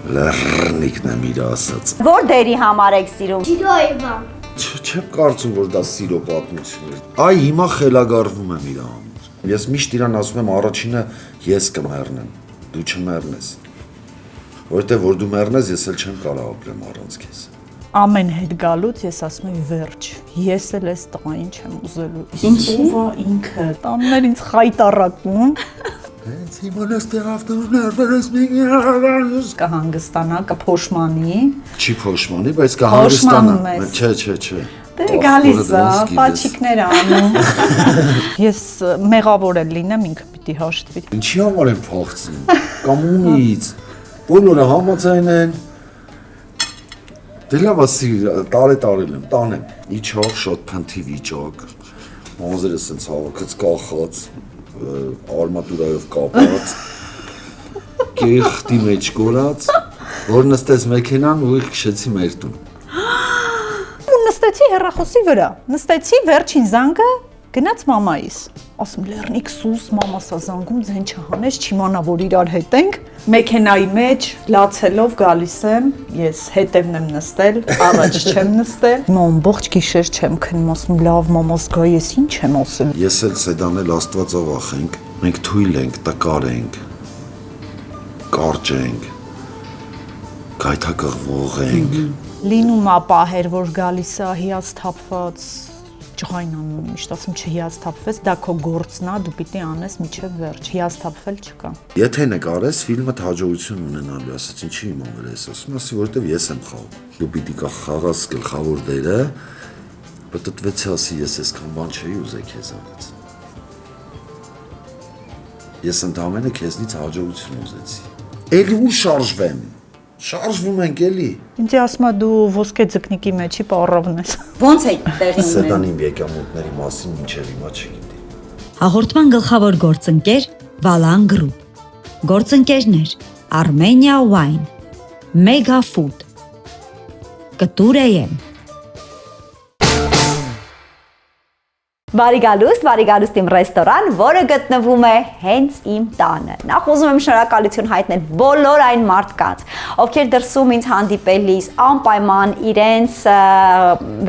Լեռնիկն եմ իր ասած։ Որ դերի համար եք սիրում։ Սիրոյվա։ Չեմ կարծում, որ դա սիրո պատմություն է։ Այ հիմա խելագարվում եմ իր համար։ Ես միշտ իրան ասում եմ առաջինը ես կմեռնեմ, դու չմեռնես։ Որտեղ որ դու մեռնես, ես էլ չեմ կարող ապրեմ առանց քեզ։ Ամեն հետ գալուց ես ասում եմ վերջ, ես էլ այս տղային չեմ ուզելու։ Ինչի՞։ Ո՞վ է ինքը։ Տաններ ինձ խայտարակում։ Հենց հիմա նստեղ ավտոներվերս մի Կհանգստանա, կփոշմանի։ Չի փոշմանի, բայց կհանգստանա։ Չէ։ Դե գալիս է, պաչիկներ անում։ Ես մեղավոր եմ լինեմ, ինքը պիտի հաշտվի։ Ինչի համար եմ փախցնում։ Կամ ումից։ Բոլորը համաձայն են։ Դե լավ ասի, տարել եմ, տանեմ։ Իջող շատ փնթի վիճակ։ Մազերը սենց հավաքած կախած, արմատուրայով կապած։ Գեղտի մեջ կորած, որ նստեց մեքենան ու քշեցի մեր տուն։ Նստեցի հեռախոսի վրա, նստեցի վերջին զանգը, գնաց մամայիս։ Ասում լեռնիկ սուս, մամասա զանգում ձեն չհանես, չիմանա որ իրար հետ ենք։ Մեքենայի մեջ լացելով գալիս եմ, ես հետևն եմ նստել, առաջ չեմ նստել։ Ամբողջ գիշեր չեմ քնում, ասում լավ մամաս գա, ես ինչ եմ ասել։ Ես էլ սեդանել Աստվածով ախենք, մենք թույլ ենք, տկար ենք, կարճ ենք, գայթակղվող ենք։ Լինում է պահեր, որ գալիս է հիասթափված, ջղայն անում, միշտ ասում չհիասթափվես, դա քո գործն է, դու պիտի անես մինչև վերջ, հիասթափվել չկա։ Եթե նկարես, ֆիլմը հաջողություն ունենալու, ասած ինչի իմանալ ես, ասում ասի, որովհետև ես եմ խաղում։ Դու պիտի խաղաս գլխավոր դերը, պատտվեցի ասի, ես այսքան բան չէի ուզել քեզանից։ Ես ընդամենը քեզնից հաջողություն ուզեցի։ Էլի ու շարժվեմ։ Շարժվում ենք էլի։ Ինձ ասում է դու ոսկե ձկնիկի մեջի պարավն ես։ Ոնց է տեղի ունենում։ Սեդան իմ եկամուտների մասին մինչև հիմա չգիտի։ Հաղորդման գլխավոր գործընկեր Վալան Գրուպ, գործընկերներ Armenia Wine, Mega Food, Կտուր AM։ Բարի գալուստ իմ ռեստորան, որը գտնվում է հենց իմ տանը։ Նախ ուզում եմ շնորհակալություն հայտնել բոլոր այն մարդկանց, ովքեր դրսում ինձ հանդիպելիս անպայման իրենց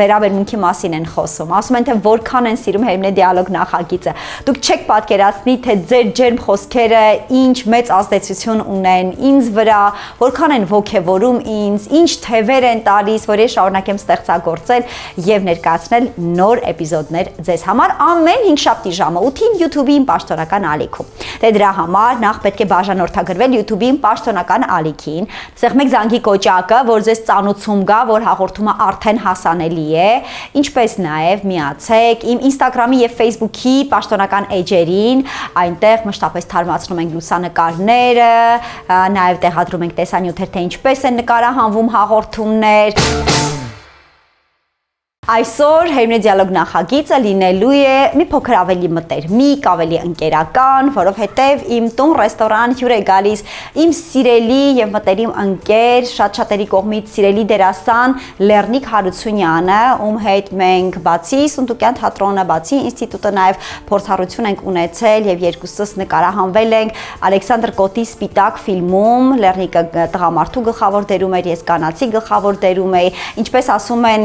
վերաբերմունքի մասին են խոսում։ Ասում են, թե որքան են սիրում Հերմինե դիալոգ նախագիծը։ Դուք չեք պատկերացնի, թե ձեր ջերմ խոսքերը ինչ մեծ ազդեցություն ունեն ինձ վրա, որքան են ոգևորում ինձ, ինչ թևեր են տալիս, որ ես շարունակեմ ստեղծագործել եւ ներկայացնել նոր էպիզոդներ ձեզ համար ամեն 5 շաբթի ժամը 8-ին YouTube-ի իմ պաշտոնական ալիքում։ Դե դրա համար նախ պետք է բաժանորդագրվել YouTube-ի իմ պաշտոնական ալիքին։ Սեղ մեկ զանգի կոճակը, որ ձեզ ծանուցում գա, որ հաղորդումը արդեն հասանելի է, ինչպես նաև միացեք իմ Instagram-ի եւ Facebook-ի պաշտոնական էջերին, այնտեղ մշտապես թարմացնում ենք լուսանկարները, նաև տեղադրում ենք տեսանյութեր, թե ինչպես են նկարահանվում հաղորդումներ։ Այսօր Հերմինե դիալոգ նախագիծը լինելու է մի փոքր ավելի մտերմիկ, ավելի ընկերական, որովհետև իմ տուն ռեստորան հյուր է գալիս իմ սիրելի եւ մտերիմ ընկեր, շատ-շատերի կողմից սիրելի դերասան Լեռնիկ Հարությունյանը, ում հետ մենք բացի Սունդուկյան թատրոնը, բացի ինստիտուտը նաև փորձառություն ենք ունեցել եւ երկուսս նկարահանվել ենք Ալեքսանդր Կոտի Սպիտակ ֆիլմում, Լեռնիկը տղամարդու գլխավոր դերում էր, ես կանացի գլխավոր դերում էի, ինչպես ասում են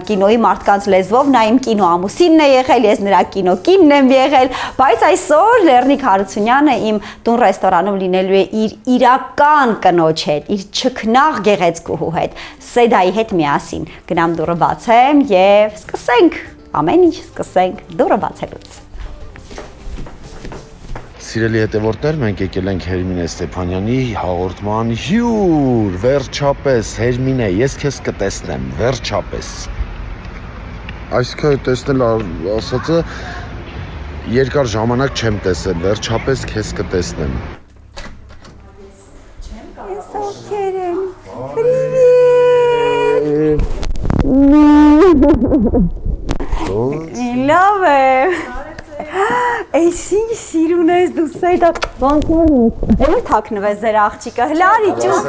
կինոյի մարդկանց լեզվով, նա իմ կինո ամուսինն է եղել, ես նրա կինո կինն եմ եղել, բայց այսօր Լեռնիկ Հարությունյանը իմ տուն ռեստորանում լինելու է իր իրական կնոջ հետ, իր չքնաղ գեղեցկուհու հետ, Սեդայի հետ միասին։ Գնամ դուռը բացեմ եւ սկսենք, ամեն ինչ սկսենք դուռը բացելուց։ Սիրելի հետևորդներ, մենք եկել ենք Հերմինե Ստեփանյանի հաղորդման հյուր, վերջապես Հերմինե, ես քեզ կտեսնեմ, վերջապես։ Այսքան տեսնել ասածը երկար ժամանակ չեմ տեսել, վերջապես քեզ կտեսնեմ։ Ես ովքեր եմ։ Պրիվետ։ Լավ է։ Էս ինչ սիրուն ես դու Սեդա, ոնց ես։ Էլ թաքնվես ձեր աղջիկը, հլարի ջու։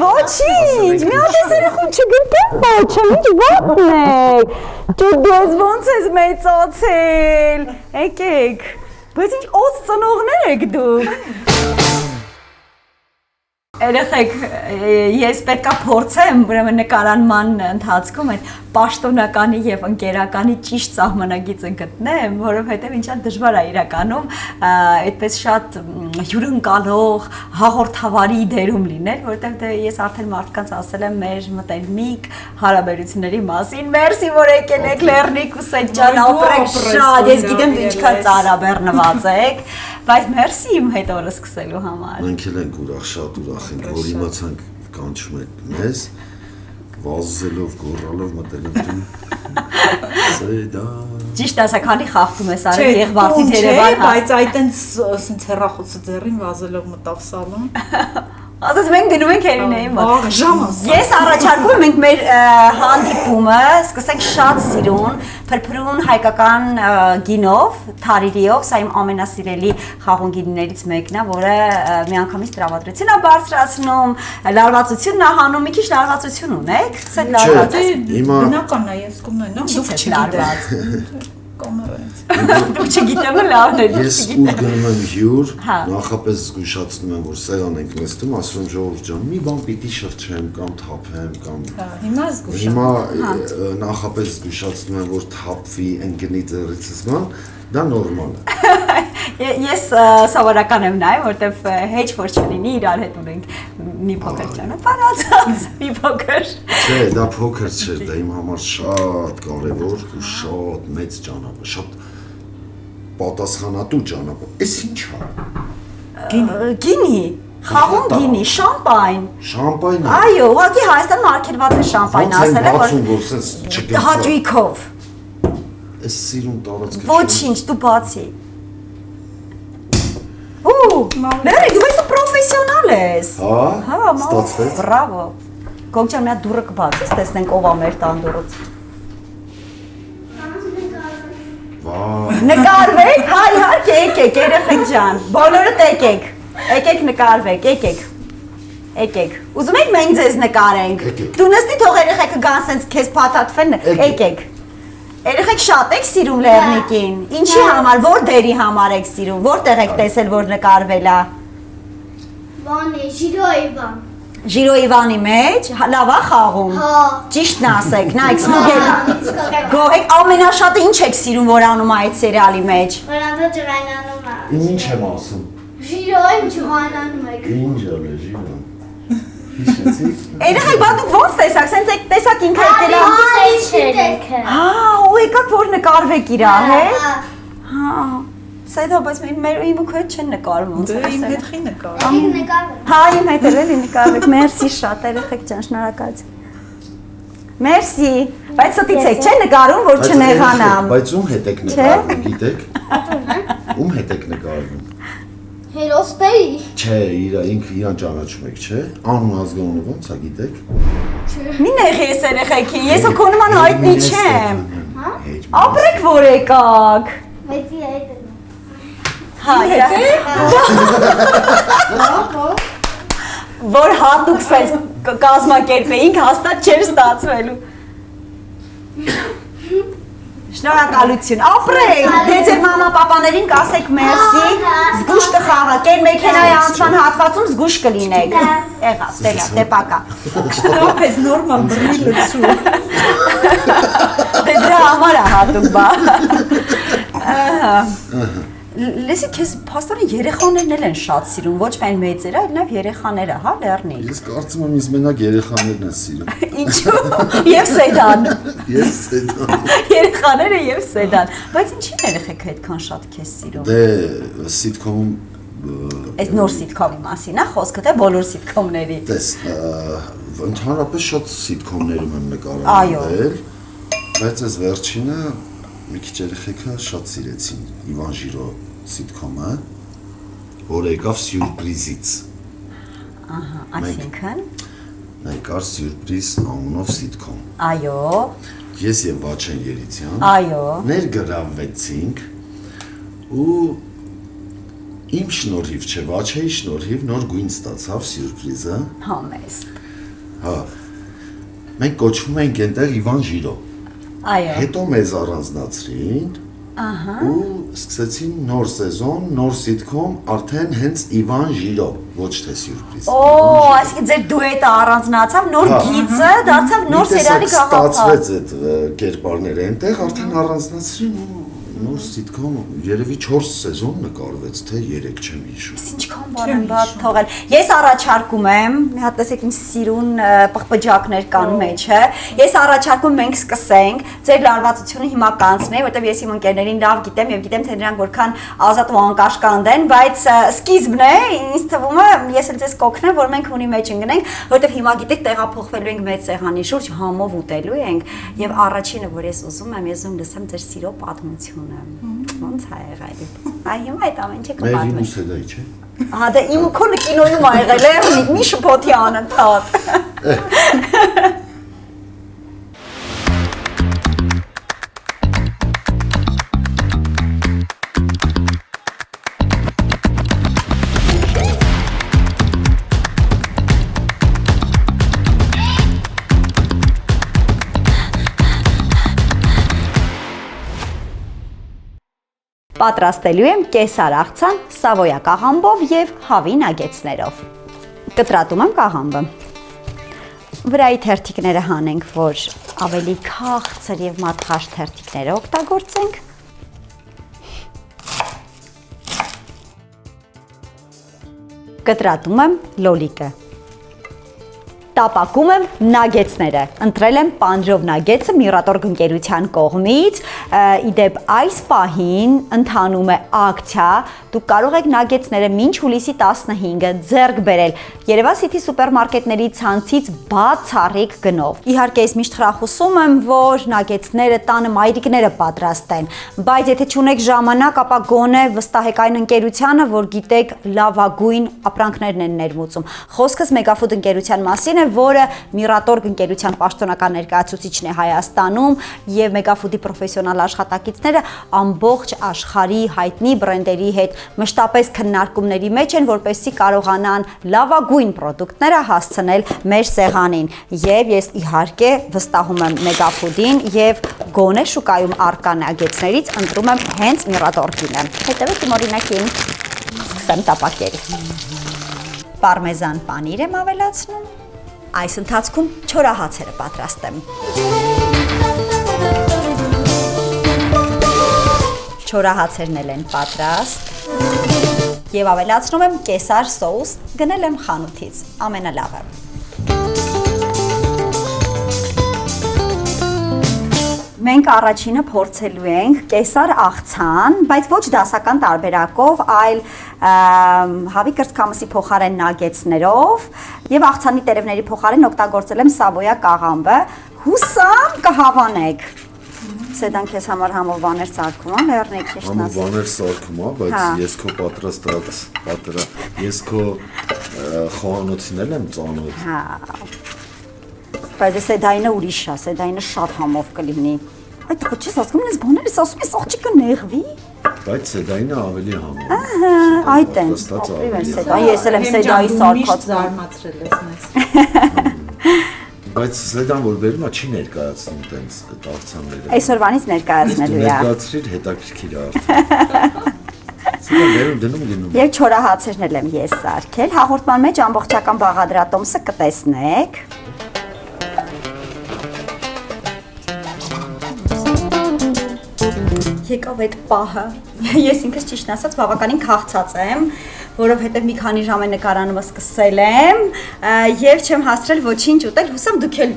Ոչինչ, մի հատ ես երախում չգտեմ բաչը, ինչ ոտն եք։ Ջու դες ոնց ես մեծացել։ Եկեք։ Բայց ինչ օծ ծնողներ եք դուք։ Երեխեք, ես պետքա փորձեմ, ուրեմն նկարանման ընթացքում այդ պաշտոնականի եւ ընկերականի ճիշտ սահմանագիծը գտնեմ, որովհետեւ ինչա դժվար է իրականում այդպես շատ հյուրընկալող հաղորդավարի դերում լինել, որովհետեւ ես արդեն մարդկանց ասել եմ մեր մտերմիկ հարաբերությունների մասին։ Մերսի, որ եկել եք Լեռնիկ ու Սեջան ապրեք շատ, ես գիտեմ դու ինչքան ծարաբեռնված եք, բայց մերսի իմ հետ օրը սկսելու համար։ Մենք էլ ենք ուրախ, շատ ուրախ ենք, որ իմացանք կանչում եք մեզ, վազելով, գոռալով մտել ենք դու։ Սեդա։ Ճիշտ ասա, քանի խախտում ես արել Եղվարդից Երևան, բայց այտենց ասենց հեռախոսը ձեռին վազելով մտավ սալոն։ ասես մենք գնում ենք Հերինեի մոտ։ Ժամը։ Ես առաջարկում եմ մենք մեր հանդիպումը սկսենք շատ սիրուն, փրփրուն հայկական գինով, թարիրիով, սա իմ ամենասիրելի խաղուն գինիներից մեկն է, որը միանգամից տրավադրություն է բարձրացնում, լարվածությունն է հանում, մի քիչ լարվածություն ունեք, սա լարված։ Բնական է, ես կողմն եմ, դուք չգիտեք։ Դուք չգիտեմ լավն է։ Ես ուր գնում եմ հյուր, Հա։ նախապես զգուշացնում եմ, որ սեղան ենք նստում, ասում եմ ժողովուրդ ջան, մի բան պիտի շրջեմ կամ թափեմ կամ Հիմա զգուշ։ Հիմա նախապես զգուշացնում եմ, որ թափվի ընկնի ձեռիցս ման, դա նորմալ է։ Ես սովորական եմ նայում, որտեվ հեչ որ չլինի իրար հետ ունենք մի փոքր ճանապարհած, մի փոքր։ Չէ, դա փոքր չէ, դա իմ համար շատ կարևոր ու շատ մեծ ճանապարհ, շատ պատասխանատու ճանապարհ։ Էս ի՞նչ է։ Գինի, խաղուն գինի, շամպայն։ Շամպայն է։ Այո, ուղղակի Հայաստանում արգելված է շամպայն, ասել է, բացում, որ սենց չգնա։ հաճույքով։ Էս սիրուն տարածքը։ Ոչինչ, դու բացի։ Լերի, դու ես պրոֆեսիոնալ ես։ Հա, ստացվեց։ Բրավո։ Գոգջան, մի հատ դուռը կբացես, տեսնենք ով է մեր տան դուռից։ Վայ։ Նկարվեք, հա, իհարկե, եկեք, երեխեք ջան, բոլորդ եկեք, եկեք նկարվեք, եկեք, եկեք, ուզում եք մենք ձեզ նկարենք, դու նստի թող երեխեքը գան սենց քեզ փաթաթվեն, եկեք, երեխեք շատ եք սիրում Լեռնիկին, ինչի համար, որ դերի համար եք սիրում, որտեղ եք տեսել, որ նկարվել է, Վանի, Ժիրոյվան։ Ժիրո Իվանի մեջ, լավ է խաղում, ճիշտն ասեք, նայք սնուգել, գողեք ամենաշատը ինչ եք սիրում, որ անում այդ սերիալի մեջ, Վրանձը ջրայնանում է։ Ինչ եմ ասում։ Ժիրոյն ջրայնանում եք։ Ինչ ալե ժիրան։ Հիշեցիք։ երեխեք, բա դուք ոնց տեսակ, սենց եք տեսակ ինքը եկել է, Ինչ եք։ հա, ու եկաք որ նկարվեք իրա հետ, հա, սայդա, բայց մեր իմ ու քո հետ չեն նկարվում, ոնց Դե իմ ասել հետ խի նկար։ Եք նկարվել։ Հա, իմ հետ էլ էլի նկարվեք, մերսի շատ, երեխեք ջան, շնորհակալություն, մերսի, բայց ստից եք, չէ նկարում, որ չնեղանամ, Բայց ում հետ եք նկարվում, գիտեք։ Ում հետ եք նկարվում։ Հերոսպեի։ Չէ, ինքը իրան ճանաչում եք, չէ։ Անուն ազգանունը ոնց է, գիտեք։ մի նեղի ես երեխեքին, ես ու քո նման հայտնի չեմ, Հետ։ ապրեք որ եկաք, Մեծի այդ է։ հա, որ հատուկ սենց կազմակերպեինք, հաստատ չէր ստացվելու, շնորհակալություն, ապրեք, դե ձեր մամա պապաներին կասեք մերսի, զգուշ կխաղաք, այն մեքենայի անցման հատվածում զգուշ կլինեք, եղավ, տելա, դե պակա, Շտապ ես նորմալ բրի լցու։ դե դրա համար է հատուկ բա, լեսի քեզ փաստորեն երեխաներն էլ են շատ սիրում, ոչ միայն մեծերը, այլ նաև երեխաները, հա, Լեռնիկ, Ես կարծում եմ ինձ մենակ երեխաներն են սիրում։ ինչու, և Սեդան, Ես դա։ երեխաները և Սեդան, բայց ինչի՞ն երեխեքը այդքան շատ քեզ սիրում, Դե սիտկոմում այդ նոր սիտկոմի մասին է խոսքը, թե բոլոր սիտկոմների, տես ընդհանրապես շատ սիտկոմներում եմ Այո։ նկարահանվել, բայց այս վերջինը մի քիչ երեխեքը շատ սիրեցին Իվան Ժիրո սիտկոմը, որը եկավ սյուրպրիզից։ այսինքն, Եկար սյուրպրիզ անունով սիտկոմ։ այո, Ես եւ Վաչեն Երիցյան այո, ներգրավվեցինք ու իմ շնորհիվ չէ, Վաչեի շնորհիվ նոր գույն ստացավ սյուրպրիզը։ համեստ, Հա։ Մենք կոչվում ենք այնտեղ Իվան Ժիրո։ այո, Հետո մեզ առանձնացրին ու սկսեցին նոր սեզոն, նոր սիթքոմ, արդեն հենց Իվան Ժիրո, ոչ թե սյուրպրիզ։ Այսինքն ձեր դուետը առանձնացավ, նոր գիծը դարձավ նոր սերիալի գաղափար։ Ստացվեց այդ կերպարները այնտեղ, արդեն առանձնացրին ու նոր սիթքոմ, երևի 4 սեզոն նկարվեց, թե 3 չեմ հիշում։ Ինչքան բան են բաց թողել։ Ես առաջարկում եմ, մի հատ տեսեք ինչ սիրուն պղպջակներ կան մեջը։ Ես առաջարկում մենք սկսենք ձեր լարվածությունը հիմա կանցնենք, որտեղ ես իմ ընկերներին լավ գիտեմ եւ գիտեմ թե նրանք որքան ազատ ու անկաշկանդ են, բայց սկիզբն է, ինձ թվում է, ես էլ ձեզ կօգնեմ, որ մենք ունի մեջ ընկնենք, որտեղ հիմա գիտեք տեղափոխվելու ենք մեծ սեղանի շուրջ, համով ուտելու ենք եւ առաջինը, որ ես ուզում եմ, ես ուզում լսեմ ձեր սիրո պատմությունը։ Ոնց է եղել։ Այ հիմա այդ ամեն ինչը կպատմեմ։ Մեր սեդայի չէ։ Ահա դա իմ քոնը կինոյում ա եղել է, մի շփոթի անընդհատ։ Պատրաստելու եմ կեսար աղցան սավոյա կաղամբով եւ հավի նագեցներով։ Կտրատում եմ կաղամբը։ Վրայի թերթիկները հանենք, որ ավելի քաղցր եւ մատխաշ թերթիկները օգտագործենք։ Կտրատում եմ լոլիկը։ Տապակում եմ նագեցները, ընտրել եմ պանջով նագեցը Միրատոր ընկերության կողմից, իդեպ այս պահին ընթանում է ակցիա, դուք կարող եք նագեցները մինչ հուլիսի 15-ը ձեռք բերել Երևան City սուպերմարկետների ցանցից բացառիկ գնով։ Իհարկե ես միշտ խրախուսում եմ, որ նագեցները տանը մայրիկները պատրաստեն, բայց եթե չունեք ժամանակ, ապա գոնե վստահեք այն ընկերությանը, որ գիտեք լավագույն ապրանքներն են ներմուծում։ Խոսքս Megafood ընկերության մասին է, որը Միրատոր ընկերության պաշտոնական ներկայացուցիչն է Հայաստանում եւ Megafood-ի պրոֆեսիոնալ աշխատակիցները ամբողջ աշխարհի հայտնի բրենդերի հետ մշտապես քննարկումների մեջ են, որպեսզի կարողանան լավագույն պրոդուկտները հասցնել մեր սեղանին։ Եվ ես իհարկե վստահում եմ Megafood-ին եւ գոնե շուկայում առկա նագեցներից ընտրում եմ հենց Միրատորկինը։ Հետևեք իմ օրինակին։ Սկսեմ տապակել։ Պարմեզան պանիր եմ ավելացնում։ Այս ընթացքում չորահացերը պատրաստեմ։ Չորահացերն էլ են պատրաստ եւ ավելացնում եմ կեսար սոուս, գնել եմ խանութից, ամենալավը։ Մենք առաջինը փորձելու ենք կեսար աղցան, բայց ոչ դասական տարբերակով, այլ հավի կրծքամսի փոխարեն նագեցներով եւ աղցանի տերևների փոխարեն օգտագործել եմ սավոյա կաղամբը, հուսամ կհավանեք։ Սեդան քեզ համար համով բաներ սարքում եմ, լեռնեք ճիշտ ասած։ Համով բաներ սարքում եմ, բայց ես քո պատրաստած պատրա, ես քո խոհանոցին եմ ծանոթ։ Հա։ Բայց Սեդայինը ուրիշ է, Սեդայինը շատ համով կլինի։ Այդ քո չես ասում, ես բաներ ես ասում, ես աղջիկը նեղվի։ Բայց Սեդայինը ավելի համով։ Ահա, այդ են։ Սեդայի, ես էլ եմ Սեդայի սարքած զարմացրել ես մեզ։ Բայց Սեդան որ բերում է չի ներկայացնում տենց այդ աղցանները։ Այսօրվանից ներկայացնելու է։ Ներկայացրիր հետաքրքիր է արդեն։ Սեդան բերում դնում գնում։ Եվ չորահացերն էլ եմ ես սարքել, հաղորդման մեջ ամբողջական բաղադրատոմսը կտեսնեք։ Եկավ այդ պահը, ես ինքս ճիշտ ասած բավականին քաղցած եմ, որովհետև մի քանի ժամ է նկարանումը սկսել եմ եւ չեմ հասցրել ոչինչ ուտել, հուսամ դուք էլ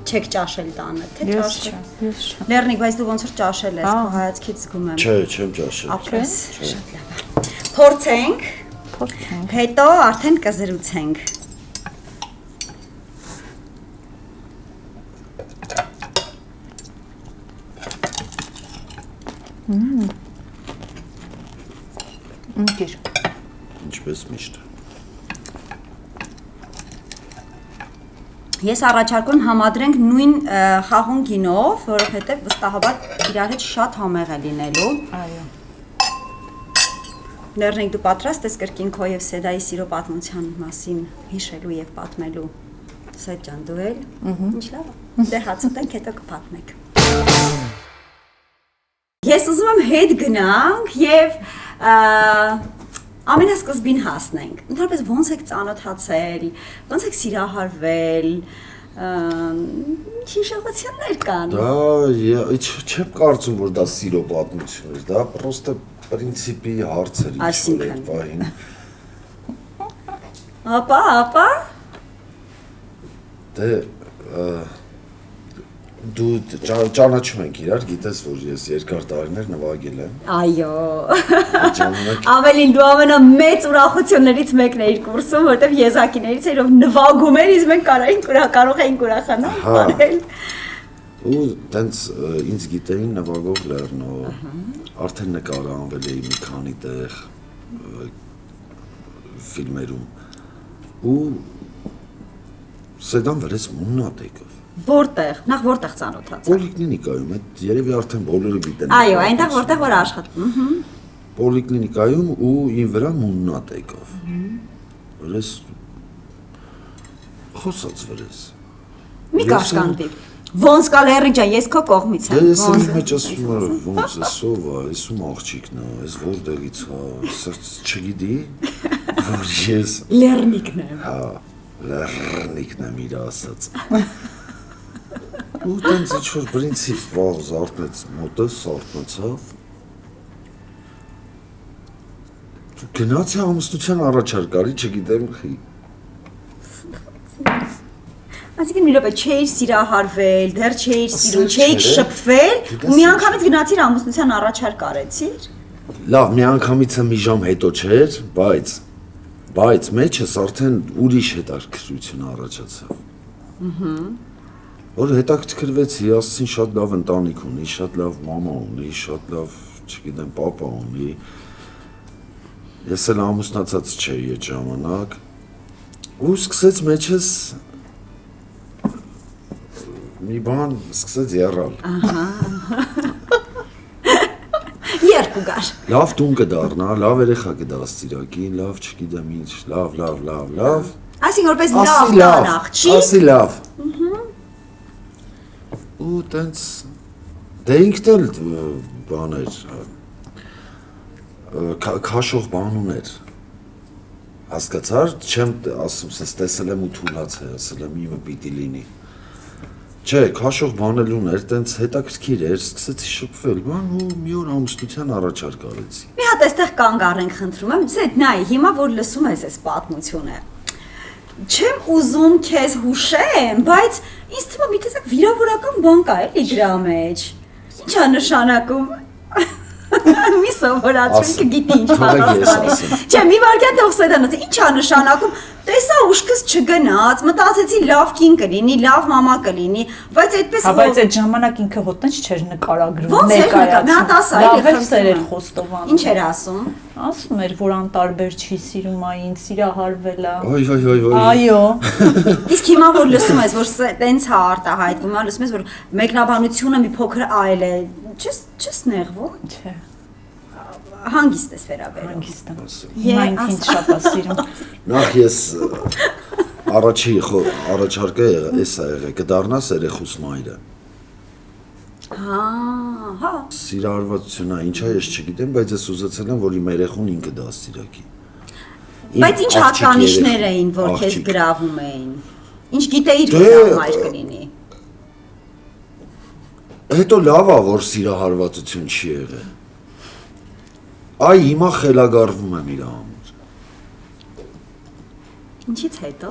չեք ճաշել տանը, թե ճաշել։ Ես չէ։ Լեռնիկ, բայց դու ոնց որ ճաշել ես, քո հայացքից զգում եմ։ Չէ, չեմ ճաշել։ Ապրես, շատ լավ է։ Փորձենք, հետո արդեն կզրուցենք։ Ընկեր։ Ինչպես միշտ։ Ես առաջարկում համադրենք նույն խաղուն գինով, որովհետև վստահաբար իրար հետ շատ համեղ է լինելու։ Այո։ Լեռնիկ, դու պատրաստ ես կրկին քո եւ Սեդայի սիրո պատմության մասին հիշելու եւ պատմելու։ Սեդ ջան, դու էլ։ Ինչ լավ է։ Դե հաց ուտենք, հետո կպատմենք։ ես ուզում եմ հետ գնանք եւ ամենասկզբին հասնենք։ Ընդհանրապես ոնց եք ծանոթացել, ոնց եք սիրահարվել, ինչ շողություններ կան։ Դա չեմ կարծում, որ դա սիրո պատմություն էր, դա պրոստը պրինցիպի հարց էր ինչ-որ այդ պահին։ Ապա։ Դե դու ճանաչում ենք իրար, գիտես, որ ես երկար տարիներ նվագել եմ։ Այո։ Ժամանակ Ավելին դու ամենամեծ ուրախություններից մեկն էիր կուրսում, որտեվ եզակիներից էր ով նվագում էր, իսկ մենք կարող էինք ուրախանալ, բարել։ ու տենց ինձ գիտեին նվագող լեռնով, արդեն նկարանվել էի մի քանի տեղ ֆիլմերում ու Սեդան վրես մուննատեկով։ Որտեղ, նախ որտեղ ծանոթացա։ Պոլիկլինիկայում, այդ երևի արդեն բոլորը գիտեն։ Այո, այնտեղ որտեղ որ աշխատում։ Պոլիկլինիկայում ու ին վրա մուննատեկով։ Վրես խոսած վրես։ Մի կաշկանդի։ Ոնց կա Լեռի ջան, ես քո կողմից եմ։ Դե ես ինձ մեջ ասում եմ, ոնց է սովա, էսում աղջիկն է, էս որտեղից է, սրց չգիտի, որ ես Լեռնիկն եմ։ հա, լեռնիկն եմ իր ասած։ Ու տենց ինչ-որ պրինցիպ վաղ զարթնեց մոտս, արթնացավ։ Գնացի ամուսնության առաջարկ արի, չգիտեմ խի։ Այսինքն մի րոպե չէիր սիրահարվել, դեռ չէիր սիրուն, չէիր շփվել, ու մի անգամից գնացիր ամուսնության առաջարկ արեցիր։ Լավ, մի անգամից մի ժամ հետո չէր, բայց մեջս արդեն ուրիշ հետաքրքրություն առաջացավ։ Որ հետաքրքրվեցի, ասեցին շատ լավ ընտանիք ունի, շատ լավ մամա ունի, շատ լավ, չգիտեմ, պապա ունի։ Ես էլ ամուսնացած չէի այդ ժամանակ։ Ու սկսեց մեջս մի բան սկսեց եռալ։ Երկու գար։ Լավ տուն կդառնա, լավ երեխա կդաստիարակի, լավ չգիտեմ ինչ, լավ։ Այսինքն որպես լավ տանախ, չի։ Ասի լավ։ Ու տենց դե ինքն էլ բաներ քաշող բան ուներ։ Հասկացար, չեմ ասում, սենց տեսել եմ ու թուլացել, ասել եմ իմը պիտի լինի։ Չէ, քաշող բան էլ ուներ, տենց հետաքրքիր էր, սկսեցի շփվել, բան ու մի օր ամուսնության առաջարկ արեցի։ Մի հատ այստեղ կանգ առենք, խնդրում եմ, սեդ նայ, հիմա որ լսում ես այս պատմությունը։ Չեմ ուզում քեզ հուշեմ, բայց ինձ թվում է մի տեսակ վիրավորական բան կա էլի դրա մեջ։ Ինչ է նշանակում։ Մի սովորացրու կգիտի ինչ պատասխանի։ Չէ, մի վարքյան թող Սեդան ասի, ինչ է նշանակում։ Տեսա ուշքս չգնաց, մտածեցի լավ կին կլինի, լավ մամա կլինի, բայց այդպես բայց այդ ժամանակ ինքը հոտնջ չէր նկարագրում, Ոնց էր նկարագրում, մի հատ ասա, էլի լավ էր սերել Խոստովանը։ Ինչ էր ասում։ Ասում էր, որ անտարբեր չի սիրում այն, սիրահարվել է։ Ոյ։ Այո։ Իսկ հիմա որ լսում ես, որ տենց է արտահայտվում, հիմա լսում ես, որ մեկնաբանությունը մի փոքր այլ է, չես նեղվում։ Չէ, Հանգիստ ես վերաբերում։ հանգիստ եմ։ Հիմա ինքն ինձ շատ է սիրում։ Նախ ես առաջի առաջարկը էս է եղել, կդառնաս երեխուս մայրը։ Հա։ Սիրահարվածությունն է, ինչա ես չգիտեմ, բայց ես ուզեցել եմ, որ իմ երեխուն ինքը դաստիարակի։ Բայց ինչ հատկանիշներ էին, որ քեզ գրավում էին։ Ինչ գիտեիր, որ մայր կլինի։ Հետո լավ է, որ սիրահարվածություն չի եղել։ Այ հիմա խելագարվում եմ իր համար։ Ինչից հետո։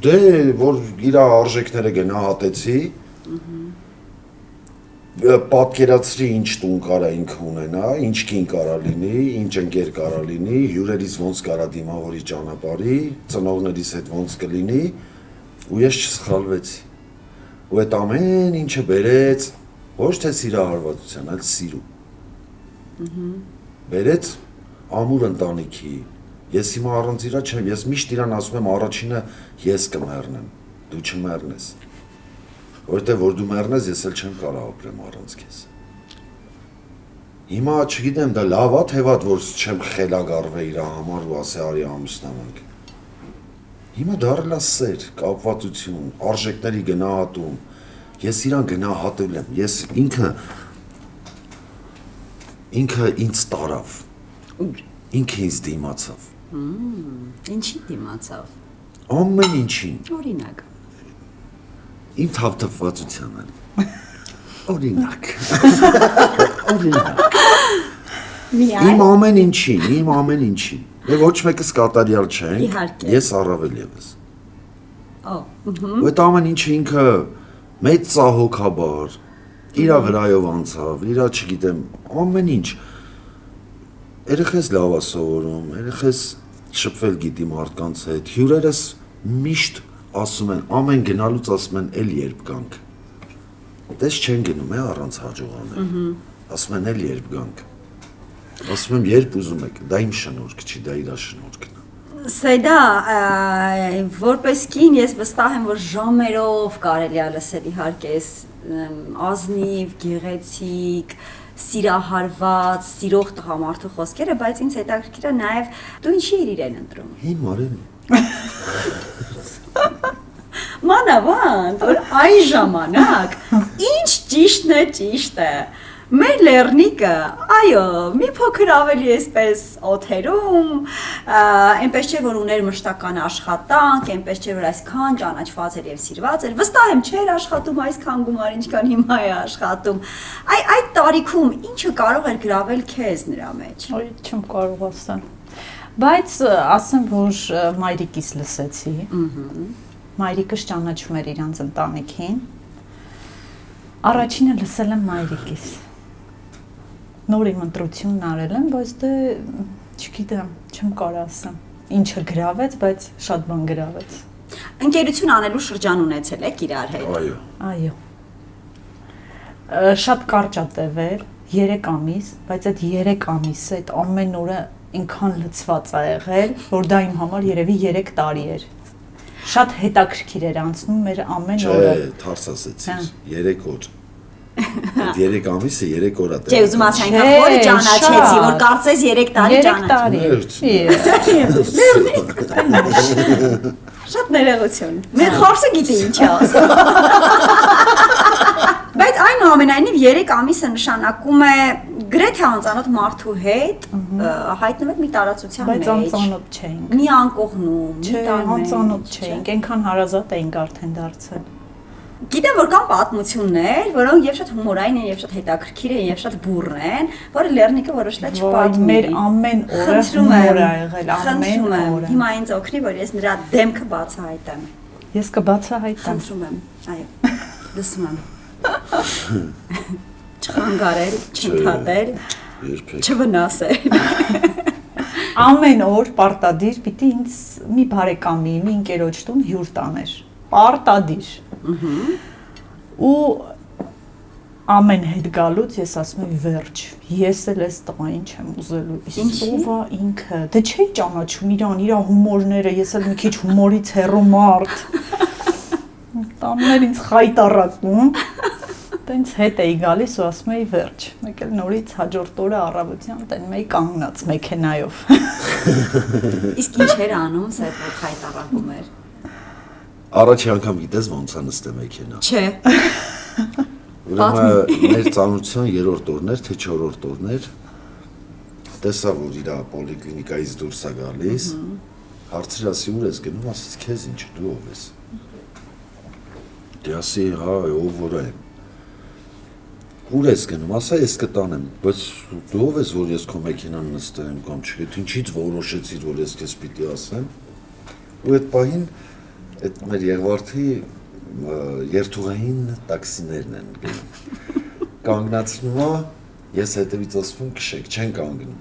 Դե, որ իր արժեքները գնահատեցի, պատկերացրի ինչ տուն կարա ինքը ունենա, ինչ կին կարա լինի, ինչ ընկեր կարա լինի, հյուրերից ոնց կարա դիմավորի ճանապարհի, ծնողներիս հետ ոնց կլինի, ու ես չսխալվեցի։ Ու այդ ամեն ինչը բերեց ոչ թե սիրահարվածության, այլ սիրու։ Բերեց ամուր ընտանիքի։ Ես հիմա առանց իրա չեմ, ես միշտ իրան ասում եմ առաջինը ես կմեռնեմ, դու չմեռնես։ Որտեղ որ դու մեռնես, ես էլ չեմ կարող ապրեմ առանց քեզ։ Հիմա չգիտեմ դա լավ է թե վատ, որ չեմ խելագարվել իր համար ու ասի արի ամուսնանանք։ Հիմա դառել է սեր, կապվածություն, արժեքների գնահատում։ Ես իրան գնահատել եմ, ես ինքը ինքը ինձ տարավ։ Ուր։ Ինքը ինձ դիմացավ։ Ինչի դիմացավ։ Ամեն ինչին։ Օրինակ։ Իմ թափթփվածությանը։ Օրինակ։ Օրինակ։ Իմ ամեն ինչին։ Եվ ոչ մեկս կատարյալ չենք, Իհարկե։ ես առավել եւս։ Օ, Այդ ամեն ինչը ինքը մեծ ծահոքաբար իրա վրայով անցավ, իրա չգիտեմ, ամեն ինչ։ Երեխես լավ է սովորում, երեխես շփվել գիտի մարդկանց հետ, հյուրերս միշտ ասում են, ամեն գնալուց ասում են, էլ երբ գանք։ Դες չեն գնում է առանց հաջողանել։ Ասում են, էլ երբ գանք։ Ասում եմ, երբ ուզում եք, դա իմ շնորհք չի, դա իրա շնորհքն է։ Սեյդա, որպես կին ես վստահ եմ, որ ժամերով կարելի է լսել իհարկե ազնիվ, գեղեցիկ, սիրահարված, սիրող տղամարդու խոսքերը, բայց ինձ հետաքրքիր է նաև դու ինչի էր իրեն ընտրում։ Հին Մարենի։ Մանավանդ, որ այն ժամանակ ինչ ճիշտն է ճիշտ է։ Մեր լեռնիկը, այո, մի փոքր ավելի էսպես օթերում, այնպես չէ որ ուներ մշտական աշխատանք, այնպես չէ որ այսքան ճանաչված էր եւ սիրված էր, վստահ եմ չէր աշխատում այսքան գումար, ինչքան հիմա է աշխատում։ Այդ տարիքում ինչը կարող էր գրավել քեզ նրա մեջ։ Ոյ, չեմ կարող ասել։ Բայց ասեմ, որ մայրիկիս լսեցի։ Մայրիկս ճանաչում էր իրանց ընտանիքին։ Առաջինը լսել եմ մայրիկիս։ Նոր իմ ընտրությունն արել եմ, բայց դե չգիտեմ, չեմ կարող ասեմ։ Ինչը գրավեց, բայց շատ բան գրավեց։ Ընկերություն անելու շրջան ունեցել եք իրար հետ։ Այո։ Այո։ Շատ կարճ է տևել, 3 ամիս, բայց այդ 3 ամիսը այդ ամեն օրը այնքան լցված է եղել, որ դա իմ համար երևի 3 տարի էր։ Շատ հետաքրքիր էր անցնում մեր ամեն օրը։ Չէ, թարս ասեցիր, 3 օր։ Այդ 3 ամիսը 3 օր է Չէ, ուզում ասեմ, այնքան խորը ճանաչեցի, որ կարծես 3 տարի 3 տարի։ Շատ ներողություն։ Մեր խորսը գիտի ինչ է ասում։ Բայց այնուամենայնիվ 3 ամիսը նշանակում է գրեթե անծանոթ մարդու հետ հայտնվեք մի տարածության մեջ։ Բայց անծանոթ չէինք։ Մի անկողնում, մի Չէ, տան մեջ։ անծանոթ չէինք, այնքան հարազատ էինք արդեն դարձել։ Գիտեմ, որ կան պատմություններ, որոնք եւ շատ հումորային են, եւ շատ հետաքրքիր են, եւ շատ բուռն են, որը լեռնիկը որոշել է չպատմի։ Մեր ամեն օրը հումոր է եղել, ամեն օրը։ Հիմա ինձ օգնի, որ ես նրա դեմքը բացահայտեմ։ Ես կբացահայտեմ։ Խնդրում եմ, այո, լսում եմ։ Չխանգարել, չընդհատել, Երբեք։ չվնասել։ Ամեն օր պարտադիր պիտի ինձ մի բարեկամի, մի ընկերոջ տուն հյուր տաներ։ Պարտադիր։ Ու ամեն հետ գալուց ես ասում եմ վերջ, ես էլ այս տղային չեմ ուզելու, իսկ ով է ինքը, դե չէի ճանաչում իրան, իր հումորները, ես էլ մի քիչ հումորից հեռու մարդ, տաններ ինձ խայտառակում, տենց հետ էի գալիս ու ասում էի վերջ, մեկ էլ նորից հաջորդ օրը առավոտյան տենում էի կանգնած մեքենայով։ Իսկ ինչ էր անում, սա որ խայտառակում էր։ Առաջի անգամ գիտես ոնց է նստել մեքենա։ Չէ։ Ուրեմն մեր ծանոթության 3-րդ օրն էր, թե 4-րդ օրն էր։ Տեսա որ իր պոլիկլինիկայից դուրս է գալիս։ Հարցրի ասի ուր ես գնում, ասեց քեզ ինչ դու ով ես։ Դե ասի հա ով որ է։ Ուր ես գնում, ասա ես կտանեմ, բայց դու ով ես որ ես քո մեքենան նստեմ կամ չգիտեմ ինչից որոշեցիր որ ես քեզ պիտի ասեմ։ Ու այդ պահին այդ մեր Եղվարդի երթուղային տաքսիներն են գնում։ Կանգնացնում է, ես հետևից ասում եմ քշեք, չեն կանգնում։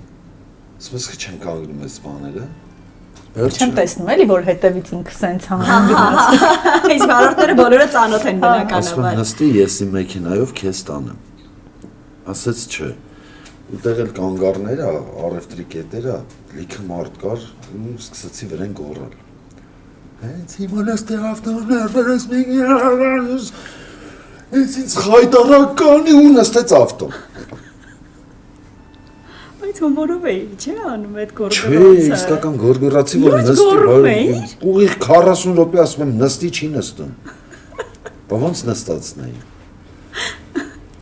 Ասում ես չեն կանգնում այս բաները։ Չեմ տեսնում էլի, որ հետևից ինքը սենց հանում գնաց։ Իսկ բարորդները բոլորը ծանոթ են Ասում եմ բնականաբար։ նստի ես իմ մեքենայով քեզ տանեմ։ Ասեց չէ։ Ուտեղ էլ կանգառները, առևտրի կետերը, լիքը մարդ կար ու սկսեցի վրան գոռալ։ Հենց հիմա նստեղ ավտոներ, վերես մեքենայով։ Ինձ խայտառակ կանի ու նստեց ավտո։ Բայց հումորով էի, չէ՞ անում այդ Չէ, գորգորոցը։ իսկական գորգորացի որ Լուրջ նստի, գոռում էիր։ ուղիղ 40 րոպե ասում եմ նստի չի նստում։ Բա ոնց նստածն էի։